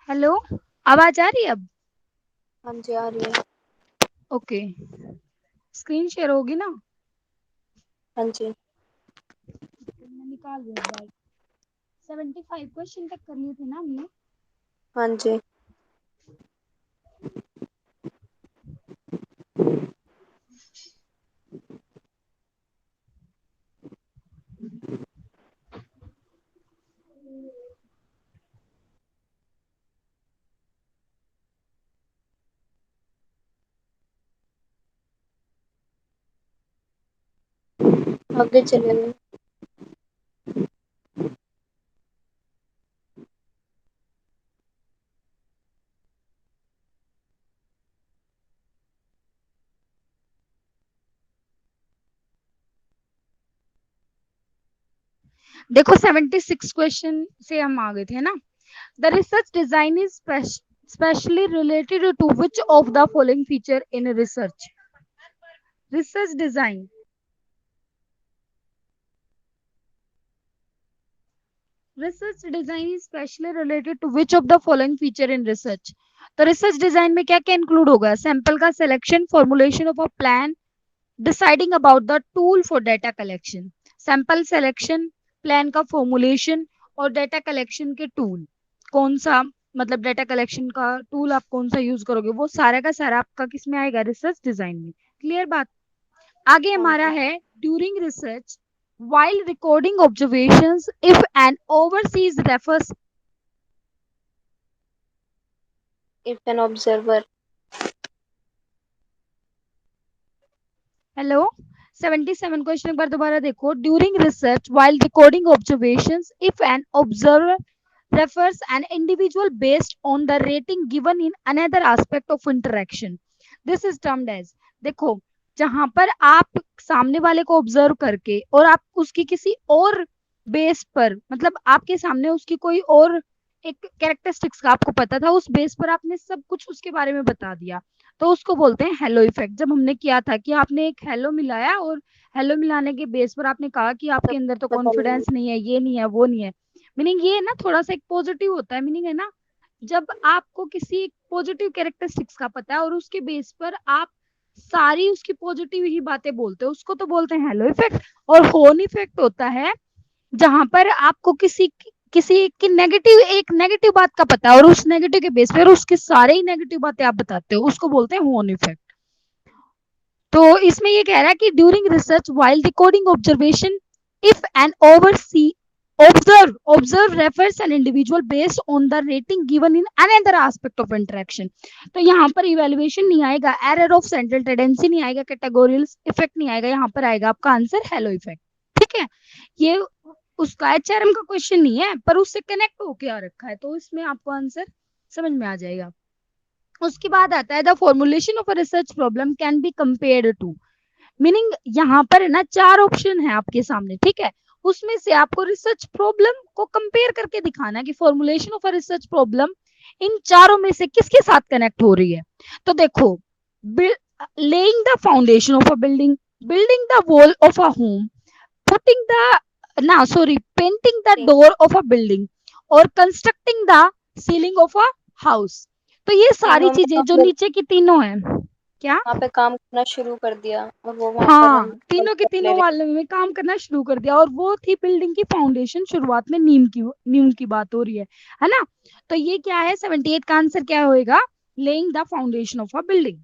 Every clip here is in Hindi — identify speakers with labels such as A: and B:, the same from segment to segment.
A: हेलो, आवाज आ रही है अब?
B: हाँ जी, आ रही है।
A: ओके, स्क्रीन शेयर होगी ना?
B: हाँ जी।
A: मैं निकाल रही हूँ एक बार। 75 क्वेश्चन तक कर लिए थे ना हमने?
B: हाँ जी। आगे चलेंगे।
A: देखो 76 क्वेश्चन से हम आ गए थे ना। The research design is specially related to which of the following feature in research? Research design, research design is specially related to which of the following feature in research? तो रिसर्च डिजाइन में क्या क्या इंक्लूड होगा? सैंपल का selection, formulation of a plan, deciding about the tool for data collection. Sample selection, plan का फॉर्मुलेशन और डेटा कलेक्शन के टूल, कौन सा मतलब डेटा कलेक्शन का टूल आप कौन सा यूज करोगे, वो सारा का सारा आपका किस में आएगा? रिसर्च डिजाइन में। क्लियर बात? आगे
B: हाँ
A: हमारा
B: जी।
A: है during research while recording observations if an overseas refers.
B: If an observer.
A: Hello, 77 question एक बार दोबारा देखो। During research while recording observations if an observer refers an individual based on the rating given in another aspect of interaction, this is termed as। देखो, जहां पर आप सामने वाले को ऑब्जर्व करके और आप उसकी किसी और बेस पर, मतलब आपके सामने उसकी कोई और एक कैरेक्टरिस्टिक्स का आपको पता था, उस बेस पर आपने सब कुछ उसके बारे में बता दिया, तो उसको बोलते हैं हेलो इफेक्ट। जब हमने किया था कि आपने एक हेलो मिलाया और हेलो मिलाने के बेस पर आपने कहा कि आपके
B: सब
A: अंदर तो
B: पता लगे।
A: कॉन्फिडेंस नहीं है, ये नहीं है, वो नहीं है। मीनिंग ये है ना, थोड़ा सा एक पॉजिटिव होता है, मीनिंग है ना, जब आपको किसी पॉजिटिव कैरेक्टरिस्टिक्स का पता है और उसके बेस पर आप सारी उसकी पॉजिटिव ही बातें बोलते हो, उसको तो बोलते हैं हेलो इफेक्ट। और होन इफेक्ट होता है जहां पर आपको किसी किसी की नेगेटिव, एक नेगेटिव बात का पता है और उस नेगेटिव के बेस पर उसके सारे ही नेगेटिव बातें आप बताते हो, उसको बोलते हैं होन इफेक्ट। तो इसमें ये कह रहा है कि during research while recording observation if an oversee observe refers an individual based on the rating given in another aspect of interaction। तो यहाँ पर इवेल्युएशन नहीं आएगा, एरर ऑफ सेंट्रल टेंडेंसी नहीं आएगा, कैटेगोरियल इफेक्ट नहीं आएगा, यहाँ पर आएगा आपका आंसर हेलो इफेक्ट। ठीक है, ये उसका एचआरएम का क्वेश्चन नहीं है पर उससे कनेक्ट होके आ रखा है, तो इसमें आपको आंसर समझ में आ जाएगा। उसके बाद आता है the formulation of a research problem can be compared to. मीनिंग यहाँ पर है ना, चार ऑप्शन है आपके सामने, ठीक है, उसमें से आपको रिसर्च प्रॉब्लम को कंपेयर करके दिखाना है कि formulation of a research problem in चारों में से किसके साथ कनेक्ट हो रही है। तो देखो, laying the foundation of a building, building the wall of a home, putting the ना सॉरी पेंटिंग द
B: ठीक।
A: डोर ऑफ अ बिल्डिंग और constructing the ceiling of a house. तो ये सारी
B: तीनों में
A: चीजें जो
B: मतलब
A: नीचे की तीनों है, क्या?
B: वहाँ पे काम करना शुरू कर दिया और वो वहाँ पर हम
A: हाँ, तीनों के
B: मतलब ले
A: तीनों
B: रहे।
A: वालों में काम करना शुरू कर दिया और वो थी बिल्डिंग की फाउंडेशन। शुरुआत में नीम की बात हो रही है ना? तो ये क्या है, 78 का आंसर क्या होएगा? Laying the foundation of a building.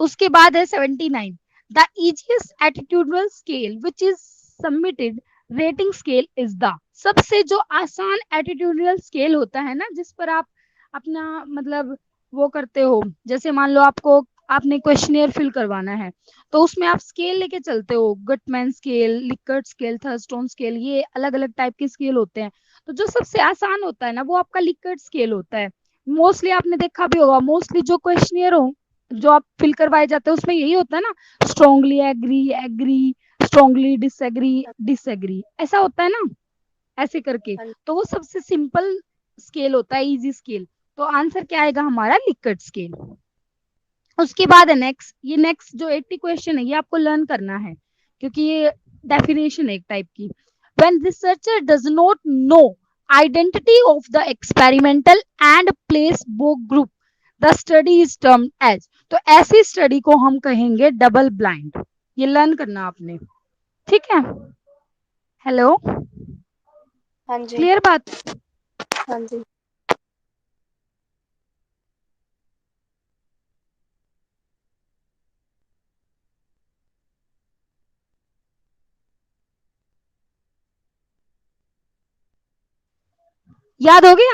A: उसके बाद है 79, the easiest attitudinal scale which is submitted rating scale is the. सबसे जो आसान एटीट्यूडल स्केल होता है ना, जिस पर आप अपना मतलब वो करते हो, जैसे मान लो आपको आपने क्वेश्चनियर फिल करवाना है, तो उसमें आप स्केल लेके चलते हो, Guttman scale, Likert scale, Thurstone scale, ये अलग अलग टाइप के स्केल होते हैं। तो जो सबसे आसान होता है ना, वो आपका लिकर्ट स्केल होता है। मोस्टली आपने देखा भी होगा, मोस्टली जो क्वेश्चनियर हो जो आप फिल करवाए जाते हैं उसमें यही होता है ना, strongly agree, agree, strongly disagree, disagree, ऐसा होता है ना, ऐसे करके।
B: हाँ।
A: तो वो सबसे सिंपल स्केल होता है, इजी स्केल। तो आंसर क्या आएगा हमारा? Likert scale. उसके बाद है नेक्स्ट, ये नेक्स्ट जो 80 क्वेश्चन है ये आपको लर्न करना है, क्योंकि ये डेफिनेशन है एक टाइप की। When researcher does not know identity of the experimental and placebo group, the study is termed as. तो ऐसी स्टडी को हम कहेंगे डबल ब्लाइंड। ये लर्न करना आपने, ठीक है। हेलो,
B: हाँ जी।
A: क्लियर बात?
B: हाँ जी।
A: याद हो गया?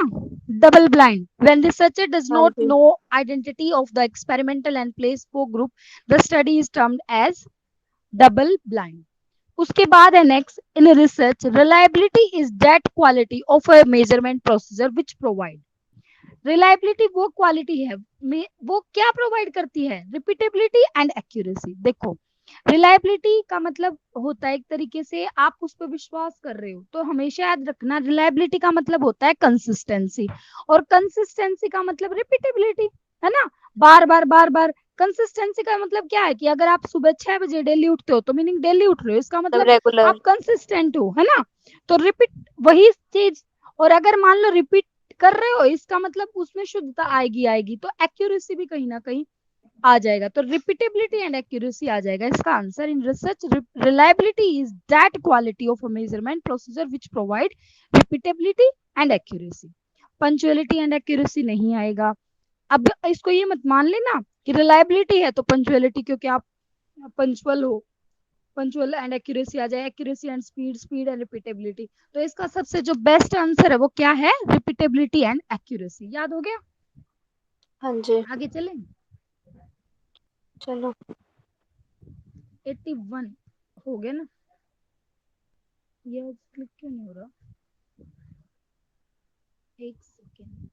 A: Double blind, when researcher does
B: हाँ
A: not
B: जी।
A: know identity of the experimental and placebo group, the study is termed as double blind. उसके बाद है next, in research reliability is that quality of a measurement procedure which provide. Reliability वो क्वालिटी है, वो क्या प्रोवाइड करती है? Repeatability and accuracy. देखो, रिलायबिलिटी का मतलब होता है एक तरीके से आप उस पर विश्वास कर रहे हो, तो हमेशा याद रखना रिलायबिलिटी का मतलब होता है कंसिस्टेंसी, और कंसिस्टेंसी का मतलब रिपीटेबिलिटी, है ना? बार बार बार बार। कंसिस्टेंसी का मतलब क्या है कि अगर आप सुबह 6 बजे डेली उठते हो तो मीनिंग डेली उठ रहे हो, इसका
B: सब
A: मतलब
B: रेगुलर।
A: आप कंसिस्टेंट हो, है ना? तो रिपीट वही चीज, और अगर मान लो रिपीट कर रहे हो, इसका मतलब उसमें शुद्धता आएगी आएगी, तो एक्यूरेसी भी कहीं ना कहीं आ जाएगा, तो रिपीटेबिलिटी एंड एक्यूरेसी आ जाएगा इसका answer. In research reliability is that quality of a measurement procedure which provide repeatability and accuracy. Punctuality and accuracy नहीं आएगा। अब इसको ये मत मान लेना कि रिलायबिलिटी है तो पंचुअलिटी, क्योंकि आप पंचुअल हो, पंचुअल एंड एक्यूरेसी आ जाए, accuracy and speed, speed and repeatability. तो इसका सबसे जो बेस्ट आंसर है वो क्या है? Repeatability and accuracy. याद हो गया?
B: हाँ जी।
A: आगे चलें।
B: चलो।
A: 81 हो गया ना? ये क्लिक क्यों नहीं हो रहा? एक सेकेंड।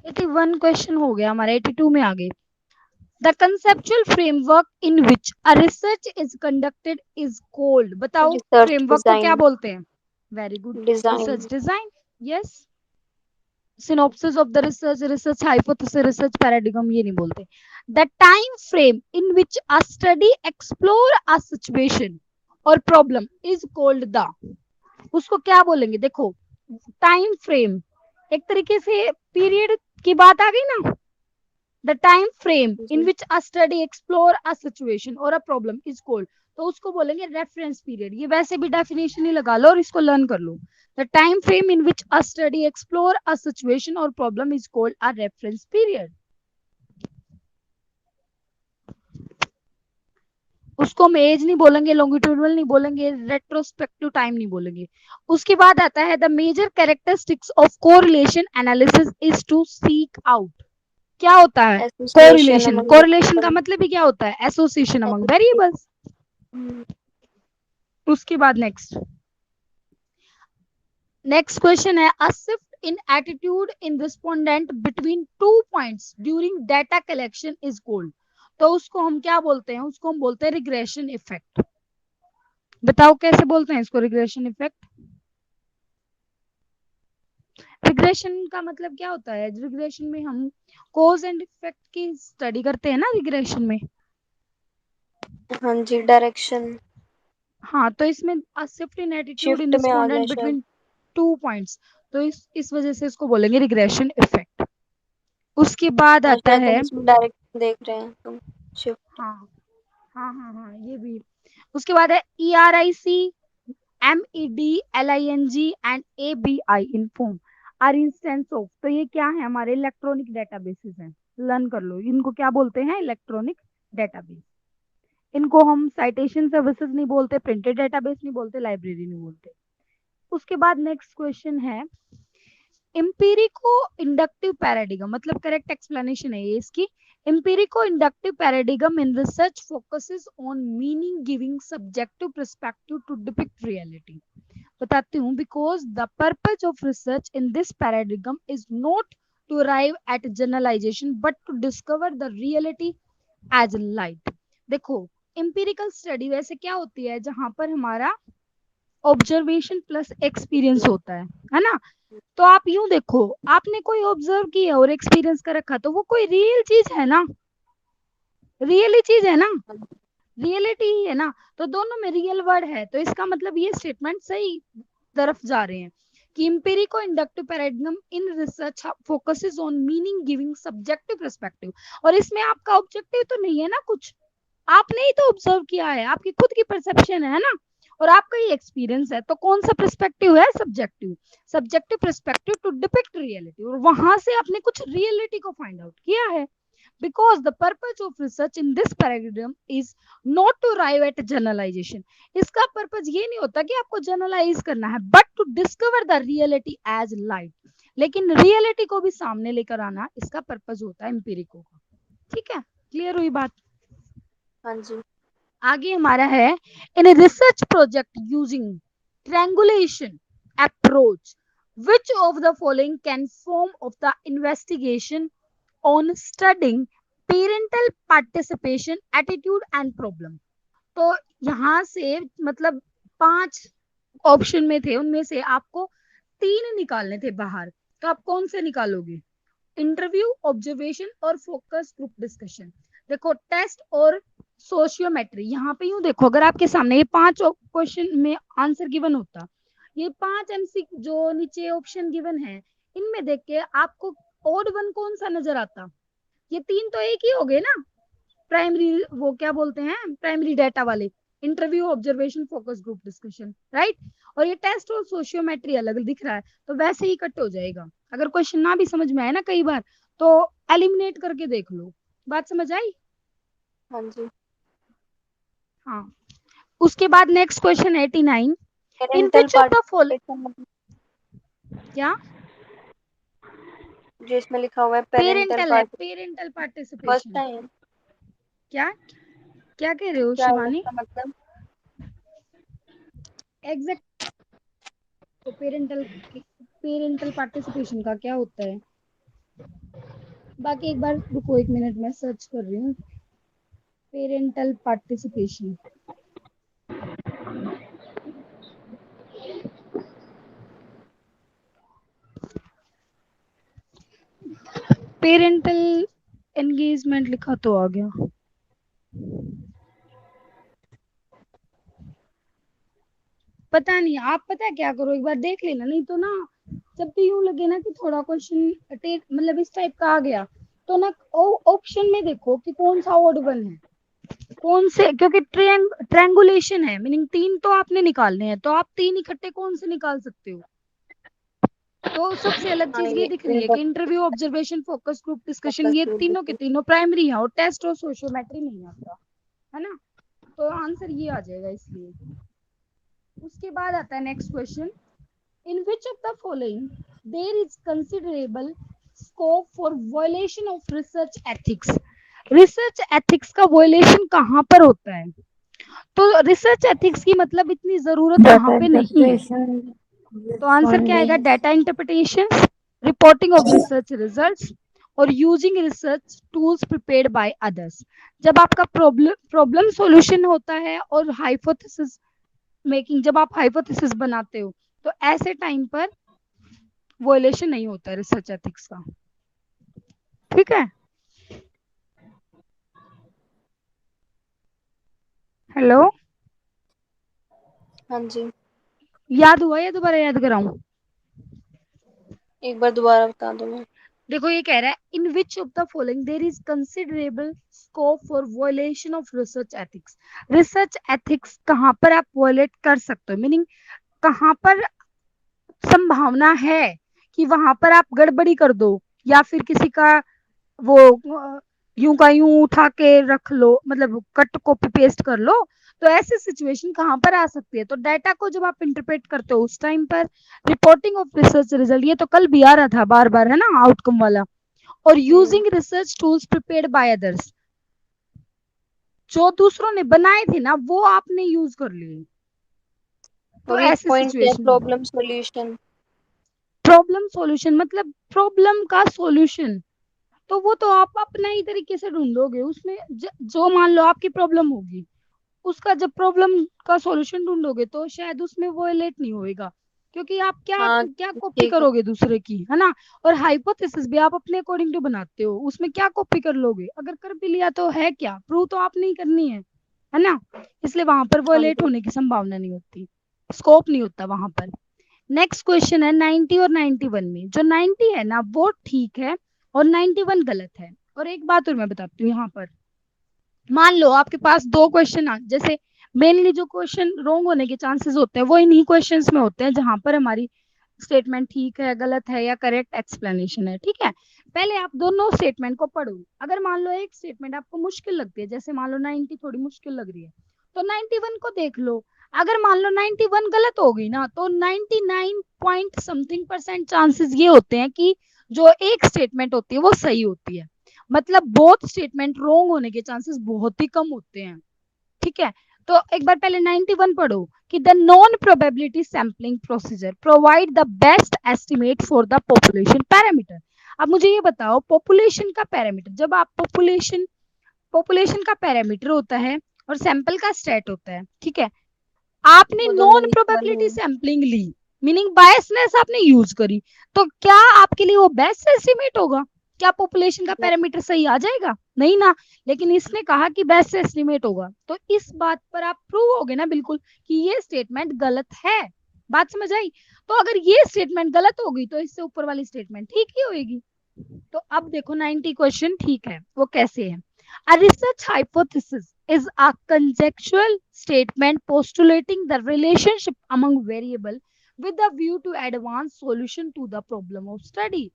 A: एटी वन क्वेश्चन हो गया हमारा, 82 में आ गए। The conceptual framework in which a research is conducted is called. बताओ
B: रिसर्च
A: फ्रेमवर्क को क्या
B: डिजाइन।
A: बोलते हैं? Very good.
B: Design.
A: Research design, yes. synopsis of the research, research hypothesis, research paradigm, ये नहीं बोलते। The time frame in which a study explore a situation or problem is called the, उसको क्या बोलेंगे? देखो, टाइम फ्रेम, एक तरीके से पीरियड की बात आ गई ना। द टाइम फ्रेम इन
B: जी।
A: Which a study explore a situation और अ प्रॉब्लम इज कॉल्ड, तो उसको बोलेंगे रेफरेंस पीरियड। ये वैसे भी डेफिनेशन ही लगा लो और इसको लर्न कर लो। The time frame in which a study explore a situation और problem is called a reference period. उसको हम एज नहीं बोलेंगे, लॉन्गिट्यूडनल नहीं बोलेंगे, रेट्रोस्पेक्टिव टाइम नहीं बोलेंगे। उसके बाद आता है the major characteristics of correlation analysis is to seek out. क्या होता है
B: एसोसिएशन
A: कोरिलेशन?
B: अमंग
A: कोरिलेशन का
B: वेरिएबल।
A: मतलब ही क्या होता है? Association among variables. उसके बाद नेक्स्ट, नेक्स्ट क्वेश्चन है a shift in attitude in respondent between 2 points during data collection is called. तो उसको हम क्या बोलते हैं? उसको हम बोलते हैं रिग्रेशन इफेक्ट। बताओ कैसे बोलते हैं इसको? Regression effect. रिग्रेशन का मतलब क्या होता है? रिग्रेशन में हम कोज एंड इफेक्ट की स्टडी करते हैं ना रिग्रेशन में।
B: हाँ जी, डायरेक्शन
A: हाँ, तो इसमें shift in attitude in
B: shift में आ गया
A: रिस्पोंडेंट
B: शायद।
A: बिटवीन 2 पॉइंट्स, तो इस वजह से इसको बोलेंगे रिग्रेशन इफेक्ट। उसके बाद
B: हाँ,
A: आता
B: शायद हम
A: है,
B: इसमें डायरेक्ट देख रहे हैं तुम। शिफ्ट।
A: हाँ हाँ हाँ हाँ, ये भी। उसके बाद है ERIC, MEDLING and ABI inform are instance of. तो ये क्या है? हमारे इलेक्ट्रॉनिक डेटाबेसेस हैं। लर्न कर लो इनको क्या बोलते हैं? Electronic database. इनको हम साइटेशन सर्विसेज नहीं बोलते, प्रिंटेड डेटाबेस नहीं बोलते, लाइब्रेरी नहीं बोलते। उसके बाद नेक्स्ट क्वेश्चन है एम्पिरिको इंडक्टिव पैराडिगम, मतलब करेक्ट एक्सप्लेनेशन है ये इसकी। Empirico inductive paradigm in research focuses on meaning giving subjective perspective to depict reality. बताती हूँ, because the purpose of research in this paradigm is not to arrive at generalization but to discover the reality as light. देखो, एम्पिरिकल स्टडी वैसे क्या होती है? जहां पर हमारा ऑब्जर्वेशन प्लस एक्सपीरियंस होता है ना। तो आप यूं देखो, आपने कोई ऑब्जर्व किया और एक्सपीरियंस कर रखा तो वो कोई रियल चीज है ना, रियल ही चीज है ना, रियलिटी ही है ना। तो दोनों में रियल वर्ड है, तो इसका मतलब ये स्टेटमेंट सही तरफ जा रहे हैं कि empirico inductive paradigm in research focuses on meaning giving subjective perspective. और इसमें आपका ऑब्जेक्टिव तो नहीं है ना कुछ, आपने ही तो ऑब्जर्व किया है, आपकी खुद की परसेप्शन है ना, और आपका ही एक्सपीरियंस है। तो कौन सा पर्सपेक्टिव है, subjective, subjective perspective to depict reality, और वहां से आपने कुछ रियलिटी को फाइंड आउट किया है। Because the purpose of research in this paradigm is not to arrive at generalization. इसका पर्पज ये नहीं होता कि आपको जनरलाइज करना है, but to discover the reality as light. लेकिन रियलिटी को भी सामने लेकर आना इसका पर्पज होता है एम्पिरिको का। ठीक है, क्लियर हुई बात?
B: हाँ जी।
A: आगे हमारा है in research project using triangulation approach which of the following can form of the investigation on studying parental participation attitude and problem। तो यहाँ से मतलब 5 ऑप्शन में थे, उनमें से आपको 3 निकालने थे बाहर, तो आप कौन से निकालोगे? इंटरव्यू, ऑब्जर्वेशन और फोकस ग्रुप डिस्कशन। देखो टेस्ट और सोशियोमेट्री, यहाँ पे यूं देखो, अगर आपके सामने ये 5 क्वेश्चन में आंसर गिवन होता, ये 5 एमसी जो नीचे ऑप्शन गिवन है, इनमें देख के आपको ओड वन कौन सा नजर आता? ये 3 तो एक ही हो गए ना, प्राइमरी, वो क्या बोलते हैं, प्राइमरी डाटा वाले, interview, observation, focus group discussion, right. और ये टेस्ट और सोशियोमेट्री अलग दिख रहा है, तो वैसे ही कट हो जाएगा। अगर क्वेश्चन ना भी समझ में आए ना कई बार, तो एलिमिनेट करके देख लो। बात समझ आई?
B: हाँ जी।
A: हाँ। उसके बाद next question 89, in
B: parental
A: which of the follow,
B: participation
A: क्या
B: जो इसमें लिखा हुआ है पेरेंटल
A: पेरेंटल है,
B: part
A: parental
B: first
A: participation.
B: Time
A: क्या क्या कह रहे हो
B: क्या है
A: शिवानी?
B: इसका मतलब?
A: एग्जैक्ट, तो पेरेंटल पार्टिसिपेशन का क्या होता है? बाकी एक बार रुको, 1 मिनट में सर्च कर रही हूँ। पेरेंटल पार्टिसिपेशन, पेरेंटल एंगेजमेंट लिखा तो आ गया। पता नहीं, आप पता है क्या करो, एक बार देख लेना, नहीं तो ना जब भी यूं लगे ना कि थोड़ा क्वेश्चन मतलब इस टाइप का आ गया, तो ना ऑप्शन में देखो कि कौन सा ऑड वन है, कौन से, क्योंकि ट्रैंगुलेशन है, मीनिंग 3 तो आपने निकालने हैं, तो आप 3 इकट्ठे कौन से निकाल सकते हो? तो सबसे अलग
B: हाँ
A: चीज ये
B: ये
A: दिख रही है कि interview, observation, focus group discussion,
B: focus
A: ये
B: ग्रुप
A: तीनों के तीनों प्राइमरी है, और टेस्ट और सोशियोमेट्री नहीं आता है ना, तो आंसर ये आ जाएगा इसलिए। उसके बाद आता है next question, in which of the following there is considerable scope for violation of research ethics. Research ethics का वायलेशन कहाँ पर होता है? तो रिसर्च एथिक्स की मतलब इतनी जरूरत वहां पे नहीं है, तो आंसर क्या आएगा? Data interpretation, reporting of research results, और using research tools prepared by others. जब आपका प्रॉब्लम सॉल्यूशन होता है और हाइपोथेसिस मेकिंग, जब आप हाइपोथेसिस बनाते हो, तो ऐसे टाइम पर वॉयलेशन नहीं होता है रिसर्च एथिक्स का। ठीक है, हेलो,
B: हाँ जी।
A: याद हुआ या दोबारा याद कराऊं?
B: एक बार दोबारा बता दो मैं।
A: देखो ये कह रहा है in which of the following there is considerable scope for violation of research ethics. Research ethics कहाँ पर आप वायलेट कर सकते हो, मीनिंग कहाँ पर संभावना है कि वहां पर आप गड़बड़ी कर दो, या फिर किसी का वो यूं का यूं उठा के रख लो, मतलब कट कॉपी पेस्ट कर लो। तो ऐसी सिचुएशन कहाँ पर आ सकती है? तो डाटा को जब आप इंटरप्रेट करते हो उस टाइम पर, रिपोर्टिंग ऑफ रिसर्च रिजल्ट, ये तो कल भी आ रहा था बार बार, है ना, आउटकम वाला, और using research tools prepared by others, जो दूसरों ने बनाए थे ना वो आपने यूज कर लिए। तो
B: और एक
A: ऐसे
B: पॉइंट है
A: situation,
B: problem solution.
A: Problem solution मतलब प्रॉब्लम का सॉल्यूशन, तो वो तो आप अपना ही तरीके से ढूंढोगे उसमें, जो मान लो आपकी प्रॉब्लम होगी, उसका जब प्रॉब्लम का सॉल्यूशन ढूंढोगे तो शायद उसमें वोलेट नहीं होएगा, क्योंकि आप क्या
B: हाँ
A: क्या कॉपी
B: ठीक है।
A: करोगे दूसरे की, है ना। और हाइपोथेसिस भी आप अपने अकॉर्डिंग टू बनाते हो, उसमें क्या कॉपी कर लोगे, अगर कर भी लिया तो है क्या, प्रूव तो आप नहीं करनी है ना। इसलिए वहां पर
B: हाँ
A: वोलेट
B: जी।
A: होने की संभावना नहीं होती, स्कोप नहीं होता वहां पर। नेक्स्ट क्वेश्चन है 90 और 91 में। जो 90 है ना वो ठीक है और 91 गलत है। और एक बात और मैं बताती हूँ यहाँ पर, मान लो आपके पास दो क्वेश्चन आ, जैसे मेनली जो क्वेश्चन रॉन्ग होने के चांसेस होते हैं वो इन्हीं क्वेश्चंस में होते हैं जहां पर हमारी स्टेटमेंट ठीक है, गलत है या करेक्ट एक्सप्लेनेशन है, ठीक है। पहले आप दोनों स्टेटमेंट को पढ़ो। अगर मान लो एक स्टेटमेंट आपको मुश्किल लगती है, जैसे मान लो 90 थोड़ी मुश्किल लग रही है, तो 91 को देख लो। अगर मान लो 91 गलत हो गई ना, तो 99 पॉइंट समथिंग परसेंट चांसेस ये होते हैं कि जो एक स्टेटमेंट होती है वो सही होती है। मतलब बोथ स्टेटमेंट रॉन्ग होने के चांसेस बहुत ही कम होते हैं, ठीक है। तो एक बार पहले 91 पढ़ो कि the non probability sampling procedure provide the best estimate for the population parameter. अब मुझे ये बताओ, पॉपुलेशन का पैरामीटर, जब आप पॉपुलेशन पॉपुलेशन का पैरामीटर होता है और सैंपल का स्टेट होता है, ठीक है। आपने
B: वो दोनों
A: नॉन
B: इक्वल
A: प्रोबेबिलिटी
B: है।
A: सैम्पलिंग ली, मीनिंग बायसनेस आपने यूज करी, तो क्या आपके लिए वो बेस्ट एस्टिमेट होगा? क्या पॉपुलेशन का
B: नहीं।
A: पैरामीटर सही आ जाएगा? नहीं ना। लेकिन इसने कहा कि बेस्ट एस्टिमेट होगा, तो इस बात पर आप प्रूव होगे ना बिल्कुल कि ये स्टेटमेंट गलत है। बात समझ आई? तो अगर ये स्टेटमेंट गलत होगी तो इससे ऊपर वाली स्टेटमेंट ठीक ही होगी। तो अब देखो 90 क्वेश्चन ठीक है, वो कैसे है। A research hypothesis is a conjectural statement postulating the relationship among variable with a view to advance solution to the problem of study।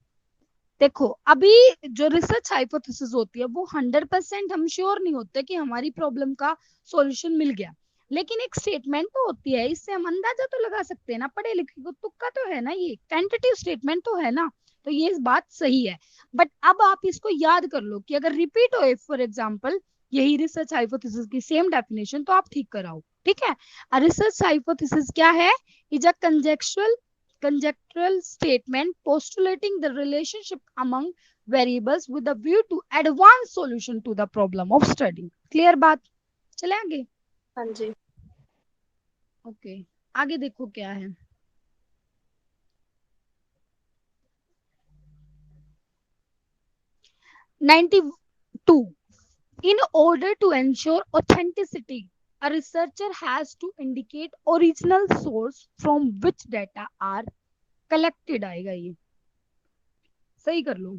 A: देखो अभी जो रिसर्च हाइपोथेसिस होती है वो 100% हम श्योर नहीं होते कि हमारी प्रॉब्लम का सॉल्यूशन मिल गया, लेकिन एक स्टेटमेंट तो होती है, इससे हम अंदाजा तो लगा सकते हैं ना, पढ़े लिखे को तुक्का तो है ना, ये टेंटेटिव स्टेटमेंट तो है ना। तो ये बात सही है। बट अब आप इसको याद कर लो कि अगर रिपीट हो फॉर एग्जाम्पल यही रिसर्च हाइपोथेसिस की सेम डेफिनेशन, तो आप ठीक कराओ, ठीक है। रिसर्च हाइपोथेसिस क्या है? Is a conjectural conjectural statement postulating the relationship among variables with a view to advance solution to the problem of study। Clear बात? चले आगे।
B: हाँ जी।
A: ओके, आगे देखो क्या है। 92, in order to ensure authenticity a researcher has to indicate original source from which data are collected। आएगा ये, सही कर लो।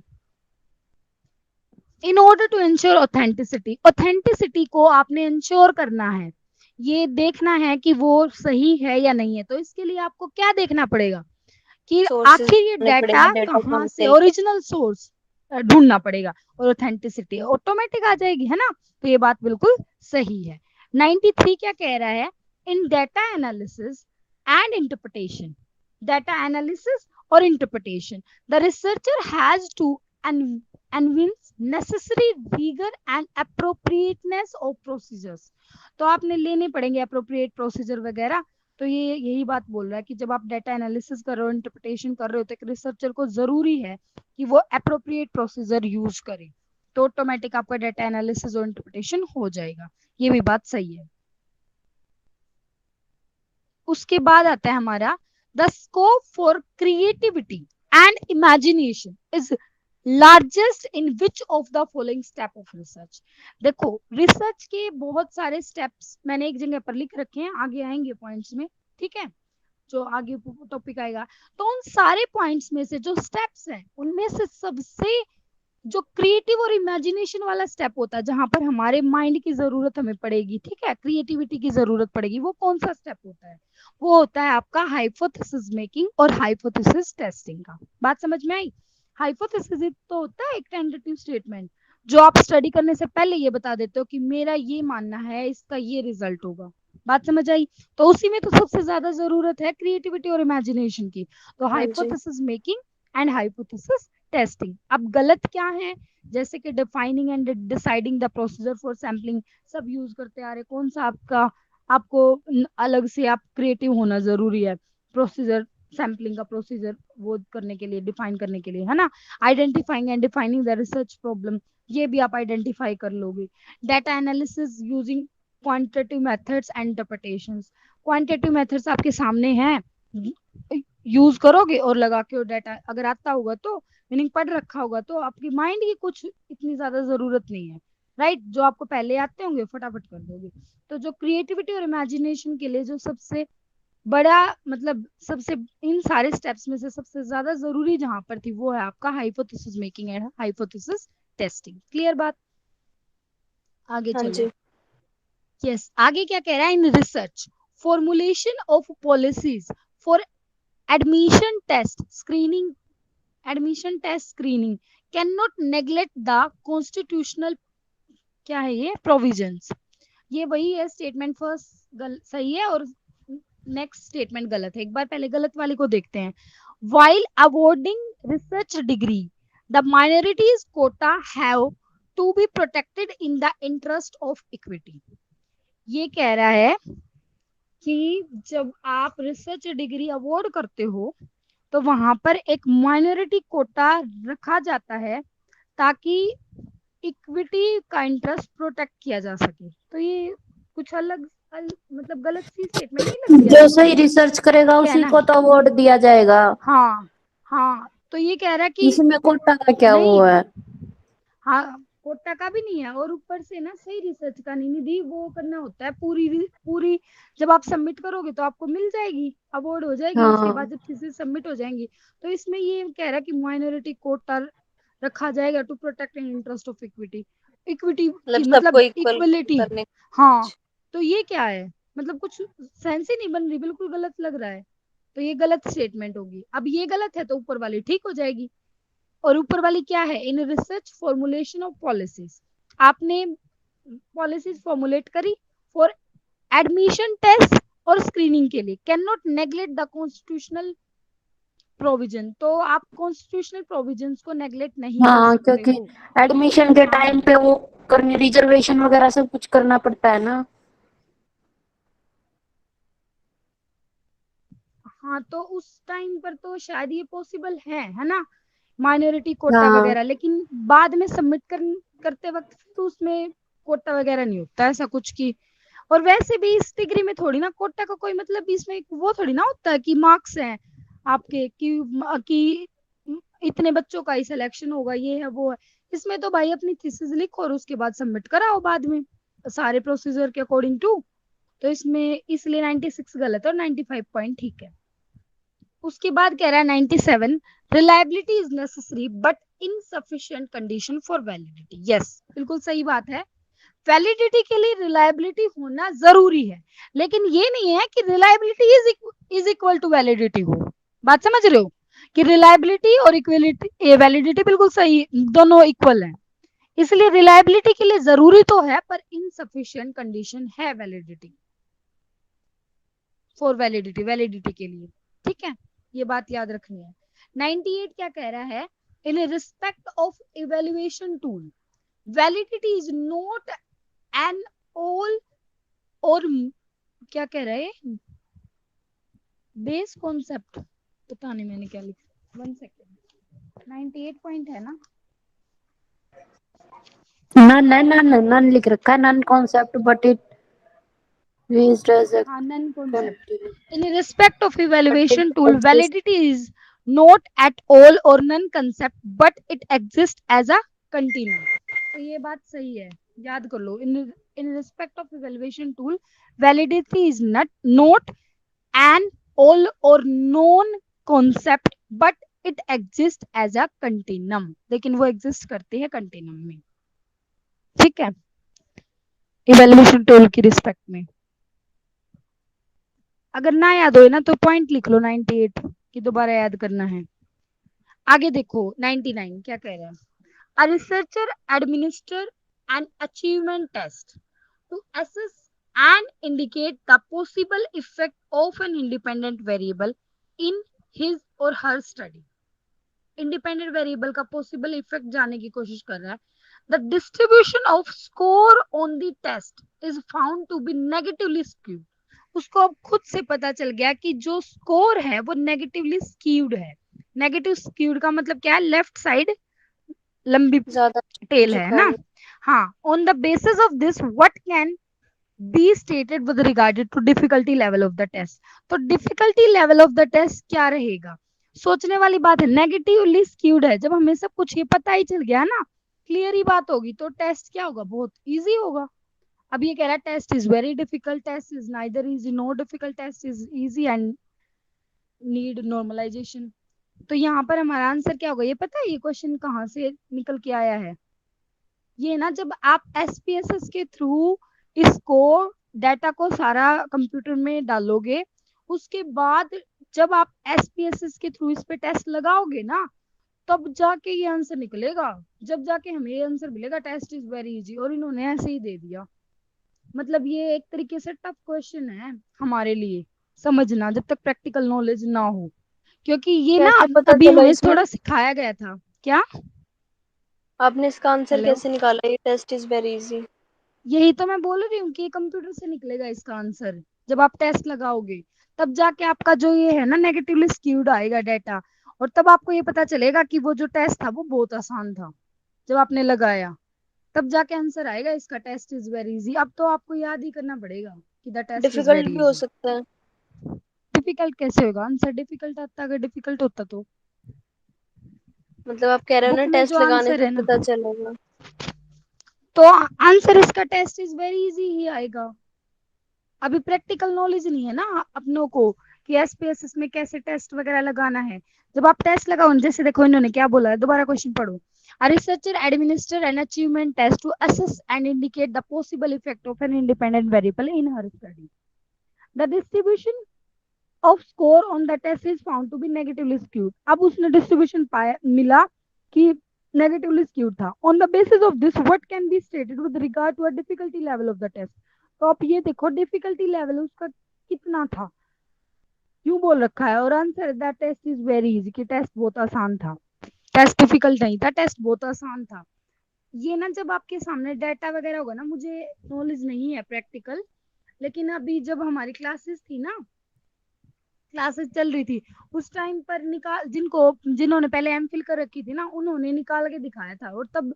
A: In order to ensure authenticity, authenticity को आपने इंश्योर करना है, ये देखना है कि वो सही है या नहीं है। तो इसके लिए आपको क्या देखना पड़ेगा कि
B: सोर्सेज
A: आखिर ये
B: ढूंढने
A: डाटा
B: पड़ेंगे डेटा
A: कहाँ
B: कहाँ
A: से,
B: से।
A: ओरिजिनल सोर्स ढूंढना पड़ेगा, और ऑथेंटिसिटी ऑटोमेटिक आ जाएगी, है ना। तो ये बात बिल्कुल सही है। 93 क्या कह रहा है? In data analysis and interpretation, data analysis और interpretation the researcher has to convince necessary rigor and appropriateness of procedures। तो आपने लेने पड़ेंगे अप्रोप्रिएट प्रोसीजर वगैरह। तो ये यही बात बोल रहा है कि जब आप डाटा एनालिसिस कर रहे हो, इंटरप्रिटेशन कर रहे हो, तो एक रिसर्चर को जरूरी है कि वो अप्रोप्रिएट प्रोसीजर यूज करे, तो ऑटोमेटिक आपका डाटा एनालिसिस और इंटरप्रिटेशन हो जाएगा। ये भी बात सही है। उसके बाद आता है हमारा the scope for creativity and imagination is largest in which of the following step of research. देखो रिसर्च के बहुत सारे स्टेप्स मैंने एक जगह पर लिख रखे हैं, आगे आएंगे पॉइंट्स में, ठीक है, जो आगे टॉपिक आएगा। तो उन सारे पॉइंट्स में से जो स्टेप्स हैं उनमें से सबसे जो क्रिएटिव और इमेजिनेशन वाला स्टेप होता है, जहां पर हमारे माइंड की जरूरत हमें पड़ेगी, ठीक है, क्रिएटिविटी की जरूरत पड़ेगी, वो कौन सा स्टेप होता है? वो होता है आपका हाइपोथेसिस मेकिंग और हाइपोथेसिस टेस्टिंग का। बात समझ में आई? हाइपोथेसिस तो होता है एक टेंटेटिव स्टेटमेंट, जो आप स्टडी करने से पहले ये बता देते हो कि मेरा ये मानना है, इसका ये रिजल्ट होगा। बात समझ आई? तो उसी में तो सबसे ज्यादा जरूरत है क्रिएटिविटी और इमेजिनेशन की। तो
B: हाँ जी।
A: Hypothesis making and hypothesis testing. अब गलत क्या है? जैसे कि defining and deciding the procedure for sampling, सब यूज करते आ रहे, कौन सा आपका आपको अलग से आप क्रिएटिव होना जरूरी है प्रोसीजर, सैम्पलिंग का प्रोसीजर वो करने के लिए, डिफाइन करने के लिए, है ना। Identifying and defining the research problem, ये भी आप आइडेंटिफाई कर लोगे। Data analysis using quantitative methods and interpretations. Quantitative methods आपके सामने हैं, यूज करोगे और लगा के डाटा अगर आता होगा तो, मीनिंग पढ़ रखा होगा तो आपकी माइंड की कुछ इतनी ज्यादा जरूरत नहीं है, राइट। जो आपको पहले आते होंगे फटाफट कर दोगे। तो जो क्रिएटिविटी और इमेजिनेशन के लिए जो सबसे बड़ा मतलब सबसे इन सारे स्टेप्स में से सबसे ज्यादा जरूरी जहां पर थी वो है आपका hypothesis making and hypothesis testing. Clear बात? आगे
B: हाँ
A: चलो।
B: जी।
A: यस, आगे क्या कह रहा है, in research formulation of policies for admission test screening, admission test screening can not neglect the constitutional, क्या है ये, प्रोविजंस। ये वही है स्टेटमेंट फर्स्ट सही है और नेक्स्ट स्टेटमेंट गलत है। एक बार पहले गलत वाले को देखते हैं। while awarding research degree the minorities quota have to be protected in the interest of equity। ये कह रहा है कि जब आप रिसर्च डिग्री अवार्ड करते हो तो वहां पर एक माइनॉरिटी कोटा रखा जाता है ताकि इक्विटी का इंटरेस्ट प्रोटेक्ट किया जा सके। तो ये कुछ मतलब गलत सी स्टेटमेंट नहीं लग रही
C: जो
A: आपको?
C: सही रिसर्च करेगा
A: ठीक है
C: उसी
A: ना?
C: को तो अवार्ड दिया जाएगा।
A: हाँ हाँ, तो ये कह रहा है कि
C: इसमें कोटा का क्या वो
A: नहीं,
C: है?
A: हाँ कोटा का भी नहीं है और ऊपर से ना सही रिसर्च का नहीं, निधि वो करना होता है पूरी पूरी। जब आप सबमिट करोगे तो आपको मिल जाएगी, अवार्ड हो जाएगी उसके बाद
C: हाँ,
A: जब थीसिस सबमिट हो जाएंगी। तो इसमें ये कह रहा है कि माइनॉरिटी कोटा रखा जाएगा to protect in interest of equity, equity
B: मतलब
A: की
B: सबको
A: मतलब
B: इक्वल
A: इक्वलिटी।
B: करने।
A: हाँ, तो ये क्या है, मतलब कुछ सेंस ही नहीं बन रही, बिल्कुल गलत लग रहा है। तो ये गलत स्टेटमेंट होगी। अब ये गलत है तो ऊपर वाली ठीक हो जाएगी। और ऊपर वाली क्या है, in research formulation of policies, आपने पॉलिसीज फॉर्मुलेट करी फॉर एडमिशन टेस्ट और स्क्रीनिंग के लिए, can not neglect the constitutional provision. तो आप कॉन्स्टिट्यूशनल प्रोविजंस को नेग्लेक्ट नहीं कर
C: हाँ,
A: सकते
C: क्योंकि
A: हो।
C: एडमिशन के
A: हाँ
C: टाइम पे वो करने रिजर्वेशन वगैरह सब कुछ करना पड़ता है ना।
A: हाँ, तो उस टाइम पर तो शायद ये पॉसिबल है ना, माइनॉरिटी कोटा
C: हाँ
A: वगैरह, लेकिन बाद में सबमिट करते वक्त तो उसमें कोटा वगैरह नहीं होता ऐसा कुछ की। और वैसे भी इस डिग्री में थोड़ी ना कोटा का कोई मतलब भी इसमें वो थोड़ी ना होता है कि मार्क्स हैं आपके कि इतने बच्चों का ही सिलेक्शन होगा, ये है वो है। इसमें तो भाई अपनी थीसिस लिखो और उसके बाद सबमिट कराओ बाद में सारे प्रोसीजर के अकॉर्डिंग टू। तो इसमें इसलिए 96 गलत है और 95 पॉइंट ठीक है। उसके बाद कह रहा है 97, reliability is necessary but insufficient condition for validity. Yes, बिल्कुल सही बात है। वैलिडिटी के लिए रिलायबिलिटी होना जरूरी है, लेकिन ये नहीं है कि reliability is equal to validity हो। बात समझ रहे हो कि रिलायबिलिटी और इक्वलिटी वैलिडिटी बिल्कुल सही, दोनों इक्वल है। इसलिए रिलायबिलिटी के लिए जरूरी तो है पर इनसफिशिएंट कंडीशन है वैलिडिटी, फॉर वैलिडिटी, वैलिडिटी के लिए। ठीक है, ये बात याद रखनी है। 98 क्या कह रहा है, इन respect of evaluation tool validity is not an all और क्या कह रहा है, बेस कॉन्सेप्ट, पता नहीं मैंने क्या लिखा, 1 सेकेंड। 98 पॉइंट है ना?
C: नन नन नन नन लिख रखा है, none concept but it used as a
A: हाँ, none concept.
C: continuous
A: in respect of
C: but it
A: evaluation tool
C: exists।
A: Validity is not at all और none concept but it exist as a continuum. तो ये बात सही है, याद कर लो। In respect of evaluation tool validity is not an all or known concept but it exists as a continuum, लेकिन वो एग्जिस्ट करती है कंटिन्यूम में। ठीक है, इवेल्युएशन टूल की रिस्पेक्ट में। अगर ना याद हो ना तो पॉइंट लिख लो 98 की, दोबारा याद करना है। आगे देखो 99 क्या कह रहा है, a researcher administer an achievement test to assess and indicate the possible effect of an independent variable in his or her study। Independent variable का पॉसिबल इफेक्ट जानने की कोशिश कर रहा है। The distribution of score on the test is found to be negatively skewed. उसको अब खुद से पता चल गया कि जो स्कोर है वो नेगेटिवली स्क्यूड है। नेगेटिव स्क्यूड का मतलब क्या है, लेफ्ट साइड लंबी
B: ज्यादा
A: टेल है
B: झुका
A: ना।
B: हुआ।
A: हाँ, on the basis of this what can be stated with regarded to difficulty level of the test. तो difficulty level of the test क्या रहेगा? सोचने वाली बात है, नेगेटिवली स्क्यूड है। जब हमें सब कुछ ये पता ही चल गया ना, क्लियर ही बात होगी, तो टेस्ट क्या होगा? बहुत इजी होगा। अब ये कह रहा है test is very difficult, test is neither easy no difficult, test is easy and need normalization. तो यहाँ पर हमारा आंसर क्या होगा? ये पता है ये क्वेश्चन कहाँ से निकल के आया है? ये ना, जब आप एसपीएसएस के थ्रू इसको डाटा को सारा कंप्यूटर में डालोगे, उसके बाद जब आप एसपीएसएस के थ्रू इस पे टेस्ट लगाओगे ना, तब जाके ये आंसर निकलेगा। जब जाके हमें ये आंसर मिलेगा टेस्ट इज वेरी इजी, और इन्होंने ऐसे ही दे दिया। मतलब ये एक तरीके से टफ क्वेश्चन है हमारे लिए समझना, जब तक प्रैक्टिकल नॉलेज ना हो, क्योंकि ये ना
B: कैसे पता
A: अभी
B: चला
A: हमें
B: इसमें?
A: थोड़ा सिखाया गया था। क्या?
B: आपने इसका आंसर
A: हेलो,
B: कैसे निकाला? ये टेस्ट इज वेरी इजी।
A: यही तो मैं बोल रही हूँ कि कंप्यूटर से निकलेगा इसका आंसर। जब आप टेस्ट लगाओगे, तब जाके आपका जो ये है ना नेगेटिवली स्क्यूड आएगा डाटा, और तब आपको ये पता चलेगा कि वो जो टेस्ट था वो बहुत आसान था। जब आपने लगाया, तब जाके आंसर आएगा इसका, टेस्ट इज वेरी इजी। अब तो आपको याद ही करना पड़ेगा कि the test is
B: difficult
A: very
B: भी हो
A: इजी।
B: सकता है।
A: डिफिकल्ट कैसे होगा? आंसर डिफिकल्ट आता, अगर डिफिकल्ट होता तो
B: मतलब आप कह रहे हो ना
A: बुक में जो
B: टेस्ट लगाने
A: आंसर
B: से
A: है ना,
B: पता चलेगा।
A: तो आंसर इसका टेस्ट इज वेरी इजी ही आएगा। अभी प्रैक्टिकल नॉलेज नहीं है ना अपनों को कि एसपीएसएस में कैसे टेस्ट वगैरह लगाना है। जब आप टेस्ट लगाओ, जैसे देखो इन्होंने क्या बोला है, दोबारा क्वेश्चन पढ़ो। A researcher administer an achievement test to assess and indicate the possible effect of an independent variable in her study. The distribution of score on the test is found to be negatively skewed. अब उसने डिस्ट्रीब्यूशन पाया, मिला कि नेगेटिवली स्क्यूड था। On the basis of this what can be stated with regard to a difficulty level of the test. तो आप ये देखो डिफिकल्टी लेवल उसका कितना था, क्यों बोल रखा है, और answer that test is very easy, कि टेस्ट बहुत आसान था। टेस्ट डिफिकल्ट नहीं था, टेस्ट बहुत आसान था। ये ना जब आपके सामने डाटा वगैरह होगा ना, मुझे नॉलेज नहीं है प्रैक्टिकल, लेकिन अभी जब हमारी क्लासेस थी ना, क्लासेस चल रही थी, उस टाइम पर निकाल जिनको जिन्होंने पहले एमफिल कर रखी थी ना, उन्होंने निकाल के दिखाया था, और तब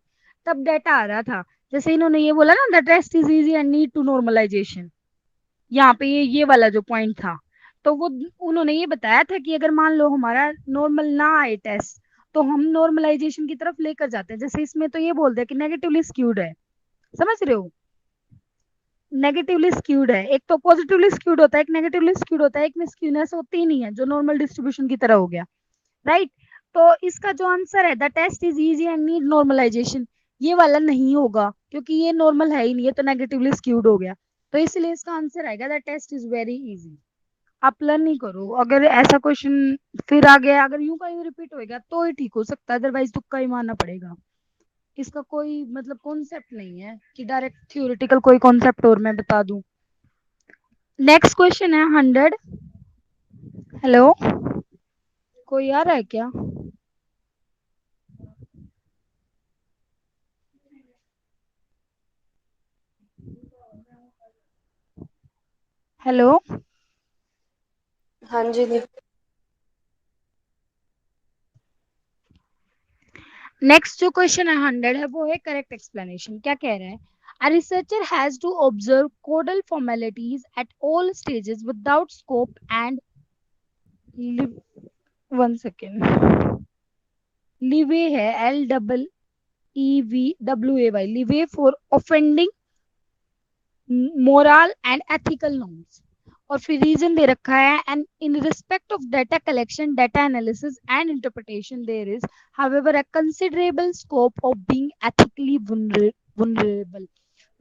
A: तब डाटा आ रहा था। जैसे इन्होंने ये बोला ना, the test is easy and need to normalization, यहाँ पे ये वाला जो पॉइंट था, तो वो उन्होंने ये बताया था कि अगर मान लो हमारा नॉर्मल ना आए टेस्ट, तो हम नॉर्मलाइजेशन की तरफ लेकर जाते हैं। जैसे इसमें तो ये बोलते हैं कि नेगेटिवली स्क्यूड है, समझ रहे हो? नेगेटिवली स्क्यूड है, एक तो पॉजिटिवली स्क्यूड होता है, एक नेगेटिवली स्क्यूड होता है, एक में स्क्यूनेस होती ही नहीं है, जो नॉर्मल डिस्ट्रीब्यूशन की तरह हो गया, राइट? तो इसका जो आंसर है the test is easy and need normalization, ये वाला नहीं होगा, क्योंकि ये नॉर्मल है ही नहीं, ये तो नेगेटिवली स्क्यूड हो गया। तो इसलिए इसका आंसर आएगा the test is very easy. आप लर्न ही करो, अगर ऐसा क्वेश्चन फिर आ गया, अगर यूं का यूं रिपीट होएगा तो ही ठीक हो सकता है, अदरवाइज तुक्का ही मारना पड़ेगा। इसका कोई मतलब कॉन्सेप्ट नहीं है कि डायरेक्ट थियोरेटिकल कोई कॉन्सेप्ट और मैं बता दूं। नेक्स्ट क्वेश्चन है 100। हेलो, कोई आ रहा है क्या? हेलो,
B: हाँ जी दी।
A: नेक्स्ट जो क्वेश्चन है 100 है, वो है करेक्ट एक्सप्लेनेशन। क्या कह रहा है? A researcher has to observe codal formalities at all stages without scope and one second, leeway है, LEEVWAY, leeway for offending moral and ethical norms। और फिर रीजन दे रखा है, and in respect of data collection, data analysis and interpretation there is however a considerable scope of being ethically vulnerable.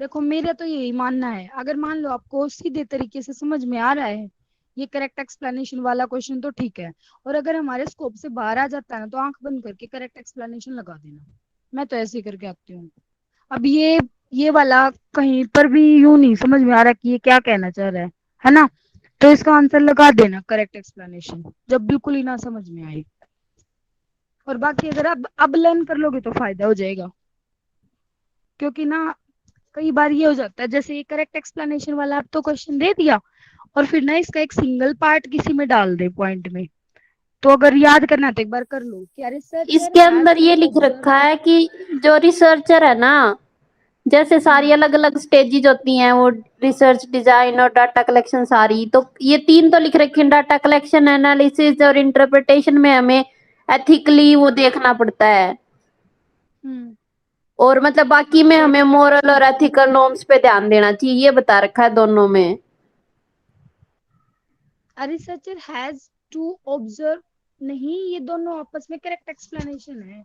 A: देखो मेरा तो यही मानना है, अगर मान लो आपको सीधे तरीके से समझ में आ रहा है ये करेक्ट एक्सप्लेनेशन वाला क्वेश्चन, तो ठीक है, और अगर हमारे स्कोप से बाहर आ जाता है ना, तो आंख बंद करके करेक्ट एक्सप्लेनेशन लगा देना। मैं तो ऐसे ही करके आती हूँ। अब ये वाला कहीं पर भी यूं नहीं समझ में आ रहा कि ये क्या कहना चाह रहा है ना, तो इसका आंसर लगा देना करेक्ट एक्सप्लेनेशन, जब बिल्कुल ही ना समझ में आए। और बाकी अगर अब लर्न कर लोगे तो फायदा हो जाएगा, क्योंकि ना कई बार ये हो जाता है, जैसे ये करेक्ट एक्सप्लेनेशन वाला आप तो क्वेश्चन दे दिया, और फिर ना इसका एक सिंगल पार्ट किसी में डाल दे पॉइंट में, तो अगर याद करना है तो एक बार कर लो कि रिसर्चर
C: इसके
A: हैज
C: अंदर
A: टू
C: ये लिख
A: ऑब्जर्व।
C: रखा है कि जो रिसर्चर है ना, जैसे सारी अलग अलग स्टेजेस होती हैं, वो रिसर्च, डिजाइन और डाटा कलेक्शन सारी, तो ये तीन तो लिख रखी हैं। डाटा कलेक्शन, एनालिसिस और इंटरप्रिटेशन में हमें एथिकली वो देखना पड़ता है,
A: हम्म।
C: और मतलब बाकी में
A: बट
C: हमें मोरल और एथिकल नॉर्म्स पे ध्यान देना चाहिए, ये बता रखा है दोनों में।
A: a researcher has to observe, नहीं ये दोनों आपस में करेक्ट एक्सप्लेनेशन है।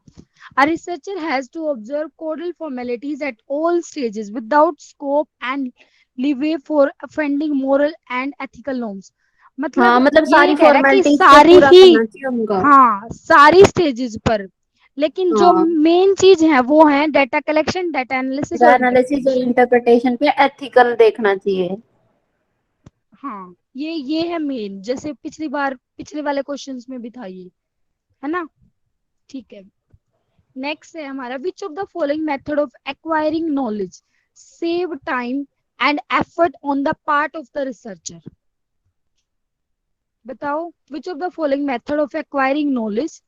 A: A researcher has to observe codal formalities at all stages without scope and leeway for offending moral and ethical norms।
C: हाँ,
A: मतलब
C: मतलब
A: ये
C: सारी
A: कह रहा है कि
C: फॉर्मेलिटीज को
A: सारी
C: पूरा
A: ही,
C: करना चाहिए उनका।
A: हाँ सारी स्टेजेस पर, लेकिन जो
C: हाँ,
A: मेन चीज है वो है डाटा कलेक्शन, डाटा एनालिसिस और
C: एनालिसिस और
A: इंटरप्रिटेशन।
C: इंटरप्रिटेशन पे एथिकल देखना चाहिए।
A: हाँ ये है मेन, जैसे पिछली बार पिछले वाले क्वेश्चंस में भी था ये, है ना। ठीक है, नेक्स्ट है हमारा, which of the following method of acquiring knowledge save time and effort on the part of the researcher. बताओ, which of the following method of acquiring knowledge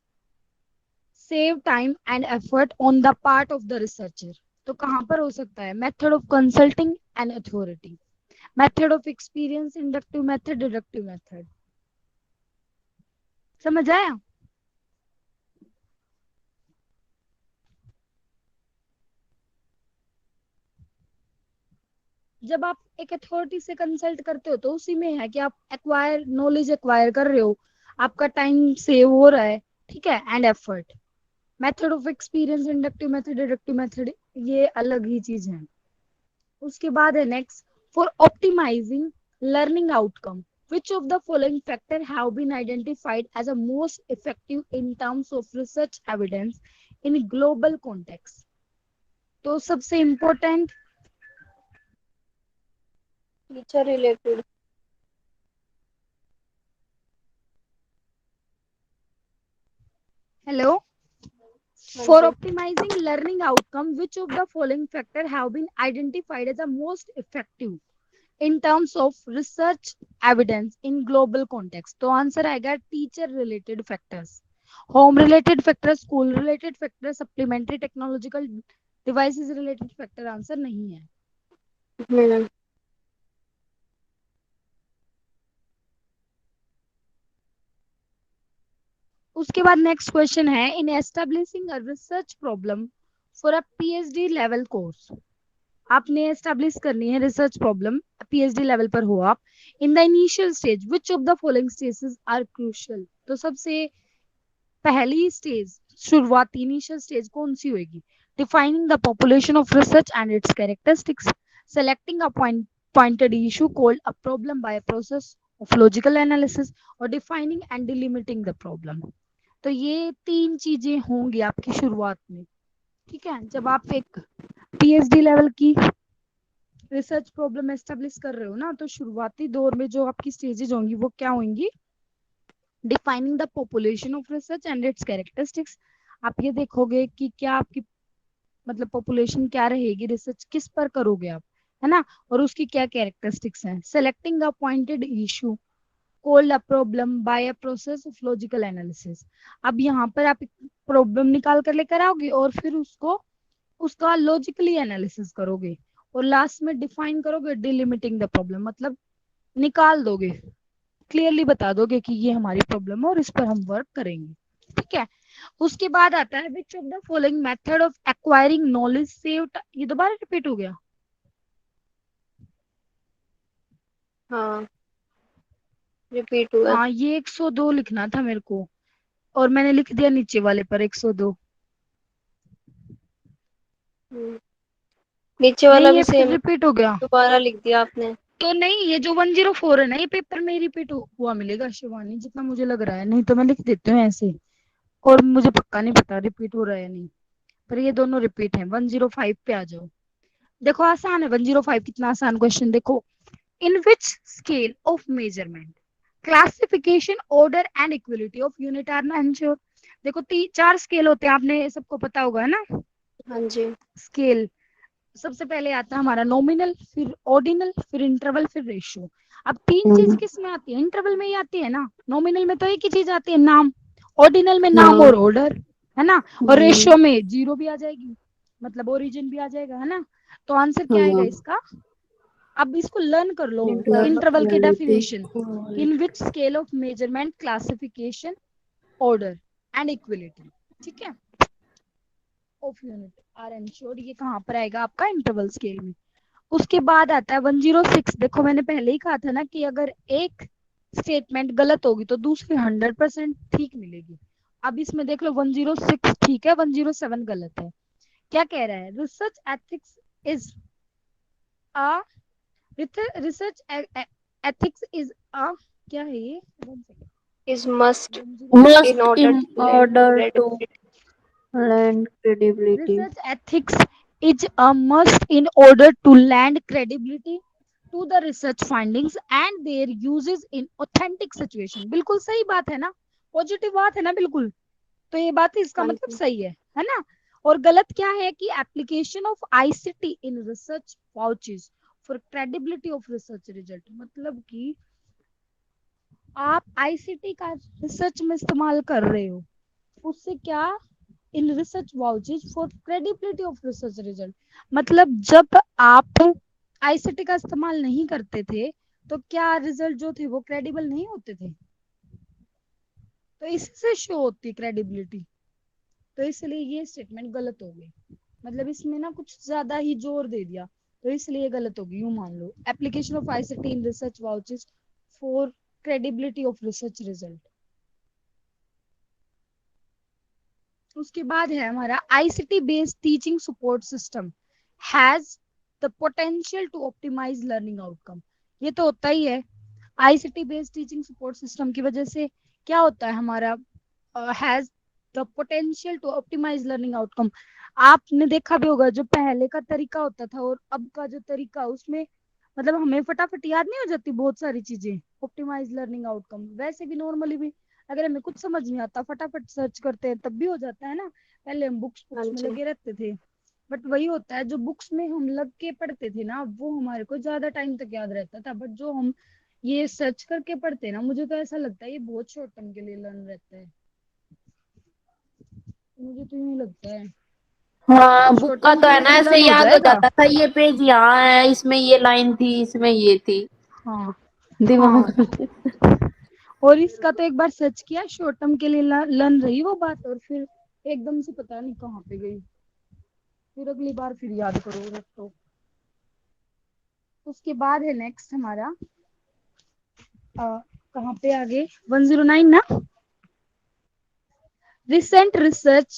A: save time and effort on the part of the researcher. तो कहां पर हो सकता है, method of consulting and authority, method of experience, inductive method, deductive method. समझ आया। जब आप एक अथॉरिटी से कंसल्ट करते हो तो उसी में है कि आप एक्वायर नॉलेज एक्वायर कर रहे हो, आपका टाइम सेव हो रहा है, ठीक है, and effort. Method of experience, inductive method, deductive method, ये अलग ही चीज है। उसके बाद है next, for optimizing learning outcome which of the following factor have been identified as a most effective in terms of research evidence in global context। तो सबसे इम्पोर्टेंट,
B: टीचर रिलेटेड।
A: हेलो,
B: हाँ
A: for
B: जी।
A: optimizing learning outcome which of the following factor have been identified as the most effective in terms of research evidence in global context। तो आंसर आएगा teacher related factors, home related factor, school related factor, supplementary technological devices related factor answer नहीं है।
B: हम्म।
A: उसके बाद नेक्स्ट क्वेश्चन है, in establishing a research problem for a PhD level course. आपने एस्टेब्लिश करनी है रिसर्च प्रॉब्लम, पीएचडी लेवल पर हो आप, in the initial stage which of the following stages are crucial. तो सबसे पहली स्टेज, शुरुआती इनिशियल स्टेज कौन सी होगी, defining the population of research and it's characteristics, selecting a pointed issue called a problem by process of logical analysis, और डिफाइनिंग एंड डिलिमिटिंग द प्रॉब्लम। तो ये तीन चीजें होंगी आपकी शुरुआत में, ठीक है। जब आप एक पीएचडी लेवल की रिसर्च प्रॉब्लम एस्टेब्लिश कर रहे हो ना, तो शुरुआती दौर में जो आपकी स्टेजेस होंगी वो क्या होंगी, defining the population of research and it's characteristics. आप ये देखोगे कि क्या आपकी मतलब पॉपुलेशन क्या रहेगी, रिसर्च किस पर करोगे आप, है ना, और उसकी क्या कैरेक्टरिस्टिक्स हैं। Selecting a pointed issue called a problem by a process of logical analysis. अब यहाँ पर आप प्रॉब्लम निकाल कर लेकर आओगे और फिर उसको उसका लॉजिकली एनालिसिस करोगे, और लास्ट में डिफाइन करोगे, डिलिमिटिंग द प्रॉब्लम, मतलब निकाल दोगे, क्लियरली बता दोगे कि ये हमारी प्रॉब्लम है और इस पर हम वर्क करेंगे, ठीक है। उसके बाद आता है विच of the following method of acquiring knowledge save, ये दोबारा रिपीट हो गया।
B: हाँ, रिपीट हुआ।
A: हाँ ये 102 लिखना था मेरे को, और मैंने लिख दिया नीचे वाले पर 102।
B: हम्म, नीचे वाला
A: नहीं
B: भी
A: ये फिर
B: सेम
A: रिपीट हो गया।
B: दोबारा लिख दिया आपने।
A: तो नहीं, ये जो 104 है ना, ये पेपर में रिपीट हुआ मिलेगा शिवानी, जितना मुझे लग रहा है, नहीं तो मैं लिख देती हूँ ऐसे, और मुझे पक्का नहीं पता रिपीट हो रहा है या नहीं, पर ये दोनों रिपीट है। 105 पे आ जाओ। देखो आसान है 105, कितना आसान क्वेश्चन, देखो, in which scale of measurement classification order and equality of unit are ensure. देखो चार स्केल होते हैं, आपने सबको पता होगा, है ना।
B: हाँ जी।
A: स्केल सबसे पहले आता है हमारा नॉमिनल, फिर ऑर्डिनल, फिर इंटरवल, फिर रेशियो। अब तीन चीज किस में आती है, इंटरवल में ही आती है ना। नॉमिनल में तो एक ही चीज आती है, नाम, ऑर्डिनल में नाम
C: हाँ।
A: और ऑर्डर, है ना, और रेशियो में जीरो भी आ जाएगी, मतलब ओरिजिन भी आ जाएगा, है ना। तो आंसर क्या आएगा इसका? अब इसको लर्न कर लो। इंटरवल की definition, in which scale of measurement, classification, order and equality. ठीक है, ऑफ यूनिट आर एंश्योर्ड, ये कहाँ पर आएगा आपका? इंटरवल स्केल में। उसके बाद आता है 106। देखो मैंने पहले ही कहा था ना कि अगर एक स्टेटमेंट गलत होगी तो दूसरी 100% ठीक मिलेगी। अब इसमें देख लो 106 ठीक है, 107 गलत है। क्या कह रहा है? Research ethics is a research ethics is a, क्या है ये?
B: Is must
C: Must
B: in order
C: in
B: to lend
C: order to
B: credibility.
C: lend credibility.
A: Research ethics is a must in order to lend credibility to the research findings and their uses in authentic situation। बिल्कुल सही बात है ना, पॉजिटिव बात है ना बिल्कुल। तो ये बात इसका
B: हाँ
A: मतलब
B: जी।
A: सही है ना। और गलत क्या है कि application of ICT in research vouches for credibility of research result, मतलब कि आप आईसीटी का रिसर्च में इस्तेमाल कर रहे हो, उससे क्या? In research vouches for credibility of research result, मतलब जब आप आईसीटी का इस्तेमाल नहीं करते थे तो क्या रिजल्ट जो थे वो क्रेडिबल नहीं होते थे? तो इससे शो होती क्रेडिबिलिटी। तो इसलिए ये स्टेटमेंट गलत हो गई, मतलब इसमें ना कुछ ज्यादा ही जोर दे दिया, तो इसलिए गलत होगी। यूं मान लो, application of ICT in research vouches for credibility of research result. उसके बाद है हमारा ICT based teaching support system has the potential to optimise learning outcome. ये तो होता ही है, ICT based teaching support system की वजह से क्या होता है हमारा? Has the potential to optimise learning outcome. आपने देखा भी होगा जो पहले का तरीका होता था और अब का जो तरीका, उसमें मतलब हमें फटाफट याद नहीं हो जाती बहुत सारी चीजें। ऑप्टिमाइज लर्निंग आउटकम वैसे भी नॉर्मली भी अगर हमें कुछ समझ नहीं आता फटाफट सर्च करते हैं तब भी हो जाता है ना। पहले हम बुक्स
B: हाँ
A: बुक्स में
B: जी।
A: लगे रहते थे, बट वही होता है जो बुक्स में हम लग के पढ़ते थे ना वो हमारे को ज्यादा टाइम तक याद रहता था, बट जो हम ये सर्च करके पढ़ते हैं ना, मुझे तो ऐसा लगता है ये बहुत शॉर्ट टर्म के लिए लर्न रहता है। मुझे तो यूं लगता है
C: हाँ, बुक
A: शॉर्ट
C: का
A: टर्म
C: तो
A: के
C: है
A: लिए
C: ना,
A: तो
C: ऐसे
A: लर्न हो
C: याद हो
A: जाएगा।
C: जाता था, ये पेज यहाँ है, इसमें ये लाइन थी, इसमें ये थी,
A: हाँ
C: दिमाग
A: हाँ, और इसका तो एक बार सर्च किया शॉर्ट टर्म के लिए लर्न रही वो बात, और फिर एकदम से पता नहीं कहाँ पे गई, फिर अगली बार फिर याद करो रखो। उसके बाद है नेक्स्ट हमारा कहाँ पे आगे 109 ना। Recent research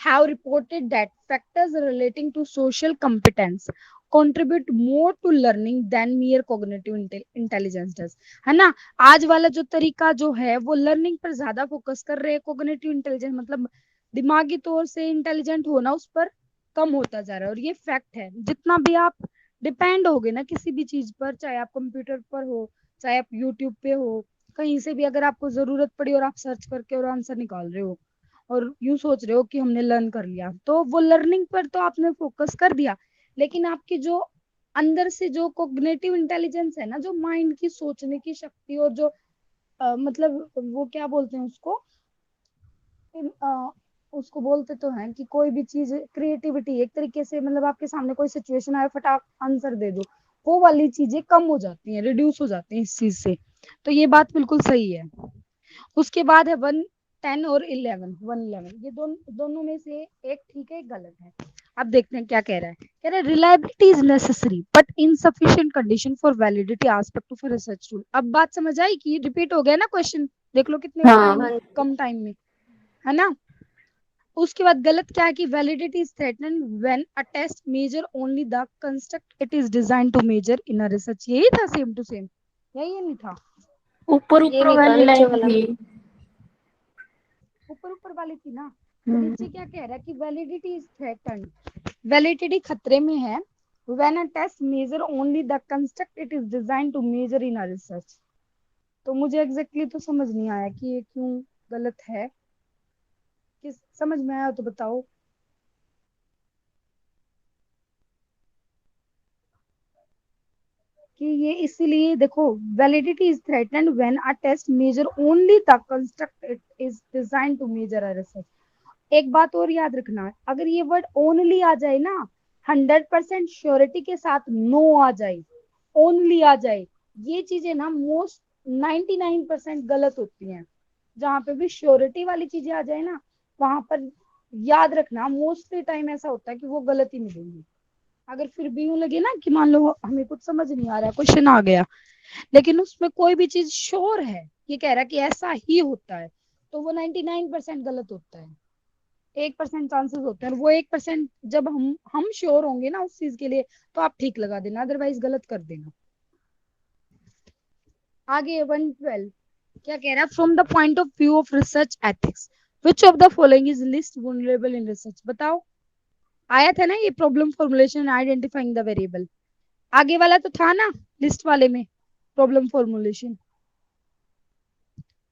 A: have reported that factors relating to social competence contribute more to learning than mere cognitive intelligence does। है ना, आज वाला जो तरीका जो है वो लर्निंग पर ज्यादा फोकस कर रहे हैं, कॉग्निटिव इंटेलिजेंस मतलब दिमागी तौर से इंटेलिजेंट होना उस पर कम होता जा रहा है। और ये फैक्ट है, जितना भी आप डिपेंड होगे ना किसी भी चीज पर, चाहे आप कंप्यूटर पर हो, चाहे आप यूट्यूब पे हो, कहीं से भी अगर आपको जरूरत पड़ी और आप सर्च करके और आंसर निकाल रहे हो और यूं सोच रहे हो कि हमने लर्न कर लिया, तो वो लर्निंग पर तो आपने फोकस कर दिया, लेकिन आपकी जो अंदर से जो कोग्निटिव इंटेलिजेंस है ना, जो माइंड की सोचने की शक्ति और जो मतलब वो क्या बोलते हैं उसको, उसको बोलते तो हैं कि कोई भी चीज क्रिएटिविटी एक तरीके से, मतलब आपके सामने कोई सिचुएशन आए फटाक आंसर दे दो, वो वाली चीजें कम हो जाती हैं, रिड्यूस हो जाती हैं इस चीज से। तो ये बात बिल्कुल सही है। उसके बाद है 110 और 11 ये दोनों में से एक ठीक है एक गलत है। अब देखते हैं क्या कह रहा है। कह रहा है reliability is necessary but insufficient condition for validity aspect of research tool. अब बात समझ आई कि रिपीट हो गया ना क्वेश्चन, देख लो कितने टाइम
C: हाँ,
B: हाँ
A: कम टाइम में, है ना। उसके बाद गलत क्या है कि validity is threatened when a test measure only the construct it is design to measure in a research. यही था सेम टू सेम, यही नहीं था?
C: ऊपर
B: ये
C: ऊपर
B: नहीं था,
C: वाली
B: नीचे
C: लाइन
B: वाला।
C: थी।
A: ऊपर ऊपर वाली थी ना। तो नीचे क्या कह रहा है कि वैलिडिटी इज थ्रेटन्ड, वैलिडिटी खतरे में है when a test measure only the construct it is design to measure in a research. तो मुझे एग्जैक्टली तो समझ नहीं आया कि ये क्यों गलत है, किस समझ में आया तो बताओ। कि ये इसीलिए देखो, validity is threatened when a test measure only the construct it is design to measure a research. एक बात और याद रखना, अगर ये वर्ड ओनली आ जाए ना 100% श्योरिटी के साथ नो आ जाए, ओनली आ जाए, ये चीजें ना मोस्ट 99% गलत होती हैं। जहां पे भी श्योरिटी वाली चीजें आ जाए ना, वहां पर याद रखना मोस्टली टाइम ऐसा होता है कि वो गलत ही मिलेंगी। अगर फिर भी यूं लगे ना कि मान लो हमें कुछ समझ नहीं आ रहा है, क्वेश्चन आ गया, लेकिन उसमें कोई भी चीज श्योर है, ये कह रहा है कि ऐसा ही होता है, तो वो 99% गलत होता है। 1% चांसेस होते हैं, और वो 1% जब हम श्योर होंगे ना उस चीज के लिए, तो आप ठीक लगा देना, अदरवाइज गलत कर देना। आगे 112 क्या कह रहा है, from the point of view of research ethics which of the following is list vulnerable in research. बताओ, आया था ना ये problem formulation identifying the variable, आगे वाला तो था ना लिस्ट वाले में, problem formulation,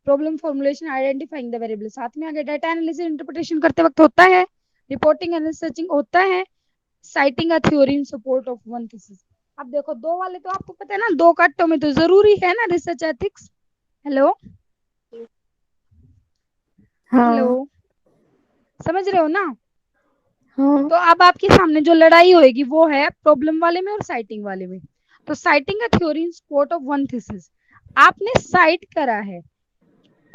A: problem formulation identifying the variable, साथ में आगे डाटा एनालिसिस इंटरप्रिटेशन करते वक्त होता है, रिपोर्टिंग एंड रिसर्चिंग होता है, citing a theory in support of one thesis. अब देखो दो वाले तो आपको पता है ना, दो काटों में तो जरूरी है ना रिसर्च एथिक्स। हेलो, हेलो,
C: हाँ
A: समझ रहे हो ना।
C: हाँ।
A: तो अब आपके सामने जो लड़ाई होएगी वो है प्रॉब्लम वाले में और साइटिंग वाले में। तो citing a theory in support of one thesis, आपने साइट करा है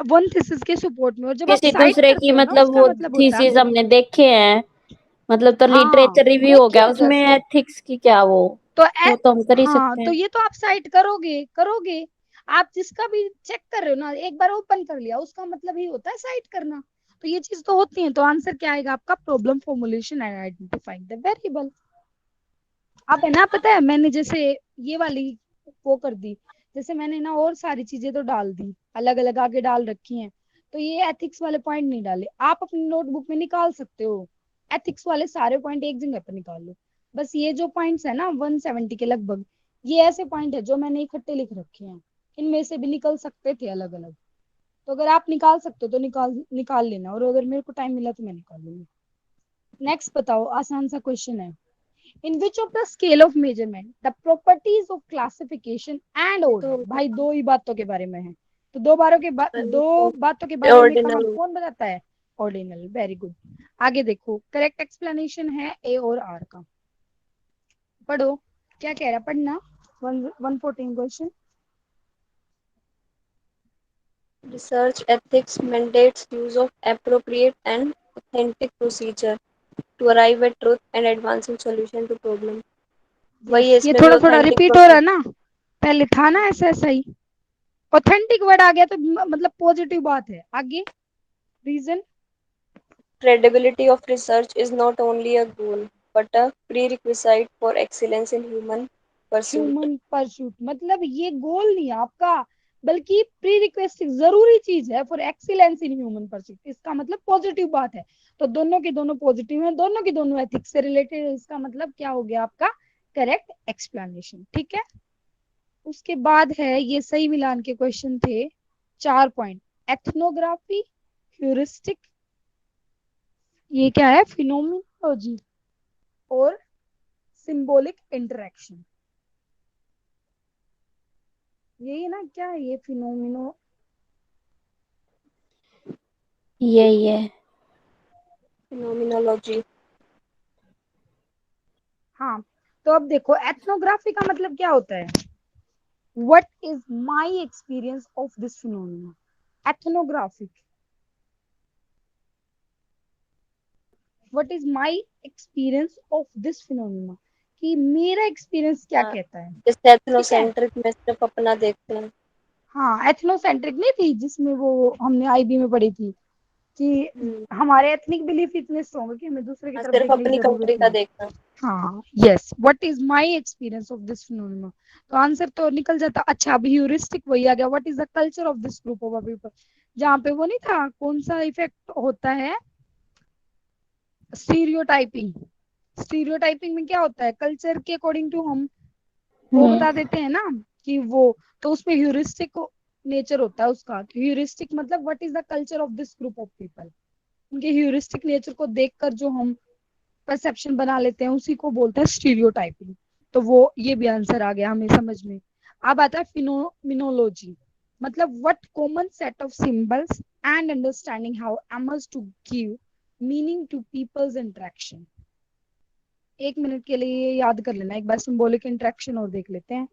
A: वन थीसिस के सपोर्ट में, और जब आप
C: किसी
A: साइट
C: दूसरे
A: करते
C: की
A: हो ना
C: मतलब
A: उसका
C: वो
A: मतलब होता है,
C: थीसिस हमने देखे हैं, मतलब तो
A: हाँ
C: लिटरेचर रिव्यू हो
A: देखिए
C: गया,
A: ना
C: उसमें
A: जस्ट,
C: एथिक्स की क्या
A: तो
C: वो तो हम कर ही
A: हाँ
C: सकते
A: तो
C: हैं।
A: ये तो आप साइट करोगे करोगे, आप जिसका भी चेक कर रहे हो ना, एक बार ओपन कर लिया उसका मतलब ही होता है साइट करना। तो ये चीज तो होती है, तो आंसर क्या आएगा आपका, problem formulation and identifying the variable. अब है ना, पता है मैंने जैसे ये वाली वो कर दी, जैसे मैंने ना और सारी चीजें तो डाल दी, अलग अलग आगे डाल रखी हैं, तो ये एथिक्स वाले पॉइंट नहीं डाले, आप अपनी नोटबुक में निकाल सकते हो, एथिक्स वाले सारे पॉइंट एक जगह पर निकाल लो। बस ये जो पॉइंट्स है ना 170 के लगभग, ये ऐसे पॉइंट है जो मैंने इकट्ठे लिख रखे हैं, इनमें से भी निकल सकते थे अलग अलग। तो अगर आप निकाल सकते हो तो निकाल निकाल लेना, और अगर मेरे को टाइम मिला तो मैं निकाल लूंगी। नेक्स्ट बताओ, आसान सा क्वेश्चन है, in which of the scale of measurement the properties of classification and order,
B: तो
A: भाई दो ही बातों के बारे में है, तो दो बातों के बारे में काम
B: ऑर्डिनल।
A: कौन बताता है, ऑर्डिनल, वेरी गुड। आगे देखो करेक्ट एक्सप्लेनेशन है ए और आर का, पढ़ो क्या कह रहा है, पढ़ना 114 question.
B: Research ethics mandates use of appropriate and authentic procedure to arrive at truth and advancing solution to problem। वही
A: यस,
B: है,
A: ये
B: इसमें भी
A: थोड़ा थोड़ा
B: ऑथेंटिक
A: रिपीट हो रहा
B: प्रोसेस।
A: है ना, पहले था ना ऐसा ऐसा ही, ऑथेंटिक वर्ड आ गया तो मतलब पॉजिटिव बात है। आगे reason,
B: Credibility of research is not only a goal but a prerequisite for excellence in human pursuit।
A: Human pursuit, मतलब ये गोल नहीं है आपका, बल्कि प्री रिक्वेस्टिंग जरूरी चीज है for excellence in human pursuit, इसका मतलब पॉजिटिव बात है। तो दोनों के दोनों पॉजिटिव हैं, दोनों के दोनों एथिक्स से रिलेटेड, इसका मतलब क्या हो गया आपका, करेक्ट एक्सप्लेनेशन। ठीक है, उसके बाद है ये सही मिलान के क्वेश्चन थे, 4 पॉइंट, एथनोग्राफी, ह्यूरिस्टिक, ये क्या है, फिनोमिनोलॉजी, और सिंबॉलिक इंटरेक्शन, यही है ना, क्या है ये फिनोमिनो,
C: यही है।
B: Phenomenology।
A: हाँ, तो अब देखो एथनोग्राफी का मतलब क्या होता है, what is my experience of this phenomena, ethnographic, what is my experience of this phenomena, कि मेरा एक्सपीरियंस क्या
B: हाँ,
A: कहता है।
B: जैसे
A: ठीक है,
B: एथनोसेंट्रिक में सिर्फ अपना देखते हैं।
A: हाँ एथनोसेंट्रिक नहीं थी जिसमें वो हमने आईबी में पढ़ी थी, कि हमारे एथनिक बिलीफ इतने स्ट्रॉन्ग है कि हमें दूसरे की
B: हाँ,
A: तरफ
B: सिर्फ
A: देखने की
B: अपनी
A: जरूरत
B: कंट्री का
A: नहीं।
B: देखना।
A: हाँ yes, what is my experience of this phenomena, तो आंसर तो निकल जाता। अच्छा अभी ह्यूरिस्टिक वही आ गया, what is the culture of this group of people, जहाँ पे वो नहीं था, कौन सा इफेक्ट होता है, स्टीरियोटाइपिंग, स्टीरियोटाइपिंग में क्या होता है, कल्चर के अकॉर्डिंग टू हम वो बता देते हैं ना कि वो, तो उसमें ह्यूरिस्टिक नेचर होता है उसका, तो ह्यूरिस्टिक मतलब what is the culture of this group of people, उनके ह्यूरिस्टिक नेचर को देखकर जो हम परसेप्शन बना लेते हैं उसी को बोलते हैं स्टीरियोटाइपिंग। तो वो ये भी आंसर आ गया हमें समझ में। अब आता है फिनोमिनोलॉजी, मतलब what common set of symbols and understanding how emerges to give meaning to people's interaction. एक मिनट के लिए याद कर लेना एक बार, सिंबॉलिक इंटरेक्शन और देख लेते हैं।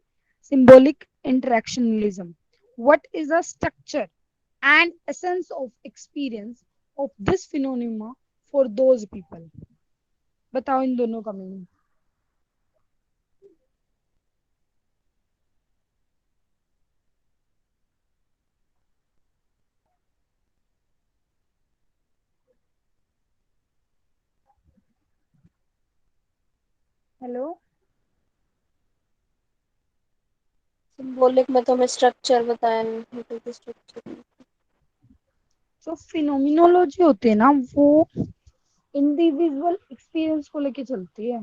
A: Symbolic interactionism, what is the structure and essence of experience of this phenomena for those people. बताओ इन दोनों का मीनिंग। हेलो,
B: सिंबॉलिक में तो मैं स्ट्रक्चर बताया नहीं, स्ट्रक्चर।
A: जो फिनोमिनोलॉजी होती है ना, वो इंडिविजुअल एक्सपीरियंस को लेके चलती है।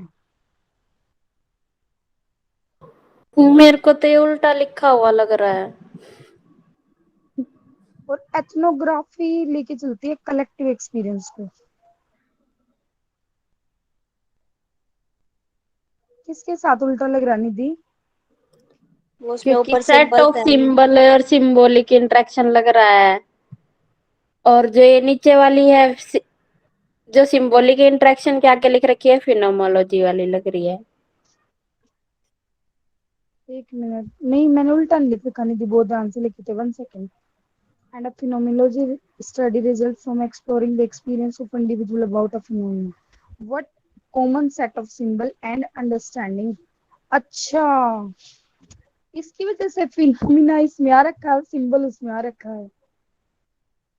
C: मेरे को तो ये उल्टा लिखा हुआ लग रहा है।
A: और एथनोग्राफी लेके चलती है कलेक्टिव एक्सपीरियंस को। किसके साथ उल्टा लग रहा निधि?
B: वो उसमें
C: क्योंकि
B: ऊपर
C: सेट
B: सिंबल्स
C: ऑफ
B: है।
C: सिंबल और सिंबॉलिक इंटरेक्शन लग रहा है। और जो ये नीचे वाली है, जो सिंबॉलिक इंटरेक्शन के आगे लिख रखी है, फिनोमोलॉजी वाली लग रही है।
A: एक मिनट, नहीं मैंने उल्टा नहीं लिख रखा निधि, बहुत ध्यान से लिखे थे, 1 second. And a phenomenology study results from exploring the experience of individual about a phenomenon. What common set of symbol and understanding? अच्छा, इसकी वजह से फिनोमिना इसमें आ रखा है, सिंबल उसमें आ रखा है।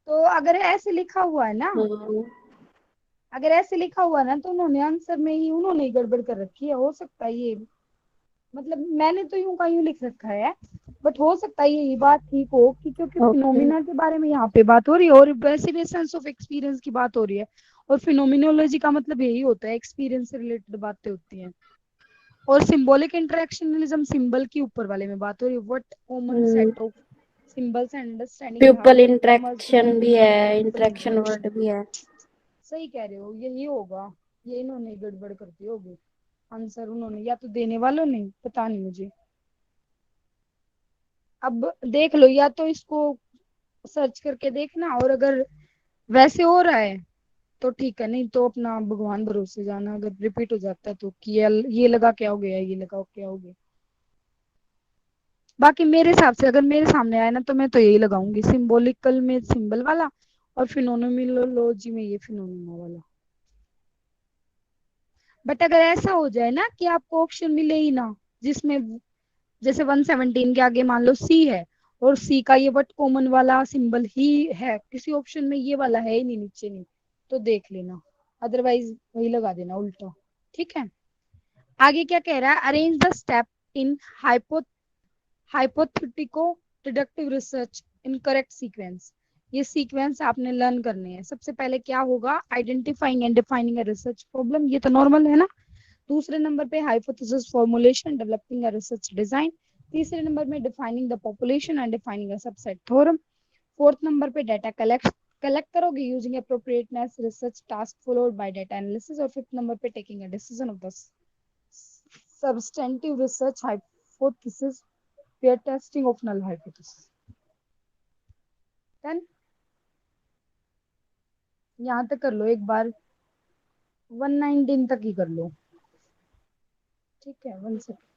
A: तो अगर ऐसे लिखा हुआ है ना, अगर ऐसे लिखा हुआ है ना, तो उन्होंने आंसर में ही उन्होंने ही गड़बड़ कर रखी है। हो सकता है ये, मतलब मैंने तो यूं का यूं लिख रखा है, बट हो सकता है ये बात ठीक हो कि क्योंकि
C: ओके।
A: फिनोमिना के बारे में यहाँ पे बात हो रही है और वैसे भी सेंस ऑफ एक्सपीरियंस की बात हो रही है। और फिनोमिनोलॉजी का मतलब यही होता है, एक्सपीरियंस से रिलेटेड बातें होती हैं। और सिंबॉलिक इंटरेक्शनलिज्म सिंबल के ऊपर वाले में बात हो रही है। What common set of symbols and understanding
C: people
A: have emerged
C: interaction भी है,
A: पीपल
C: इंटरेक्शन वर्ड
A: इंटरेक्शन।
C: भी है।
A: सही कह रहे हो, यही होगा। ये इन्होंने गड़बड़ कर दी होगी, आंसर उन्होंने या तो देने वालों ने, पता नहीं मुझे। अब देख लो, या तो इसको सर्च करके देखना, और अगर वैसे हो रहा है तो ठीक है, नहीं तो अपना भगवान भरोसे जाना। अगर रिपीट हो जाता है तो कि ये लगा क्या हो गया, ये लगा क्या हो गया। बाकी मेरे हिसाब से अगर मेरे सामने आए ना, तो मैं तो यही लगाऊंगी, सिंबॉलिकल में सिंबल वाला और फिनोमिनोलॉजी में ये फिनोमिना वाला। बट अगर ऐसा हो जाए ना कि आपको ऑप्शन मिले ही ना, जिसमें जैसे 117 के आगे मान लो सी है, और सी का ये बट कॉमन वाला सिंबल ही है, किसी ऑप्शन में ये वाला है ही नहीं, नीचे नहीं, तो देख लेना, अदरवाइज वही लगा देना उल्टा। ठीक है, आगे क्या कह रहा है? Arrange the step in hypothetico deductive research in correct sequence. ये सीक्वेंस आपने लर्न करने हैं। सबसे पहले क्या होगा? Identifying and defining a research problem, ये तो नॉर्मल है ना। दूसरे नंबर पे hypothesis formulation, developing a research design. तीसरे नंबर में defining the population and defining a subset theorem. Fourth number पे डाटा कलेक्ट करोगे using appropriateness research task followed by data analysis. और फिफ्थ नंबर पे taking a decision of the substantive research hypothesis pair testing of null hypothesis. Then यहाँ तक कर लो एक बार, 119 तक ही कर लो। ठीक है, 1 सेकेंड।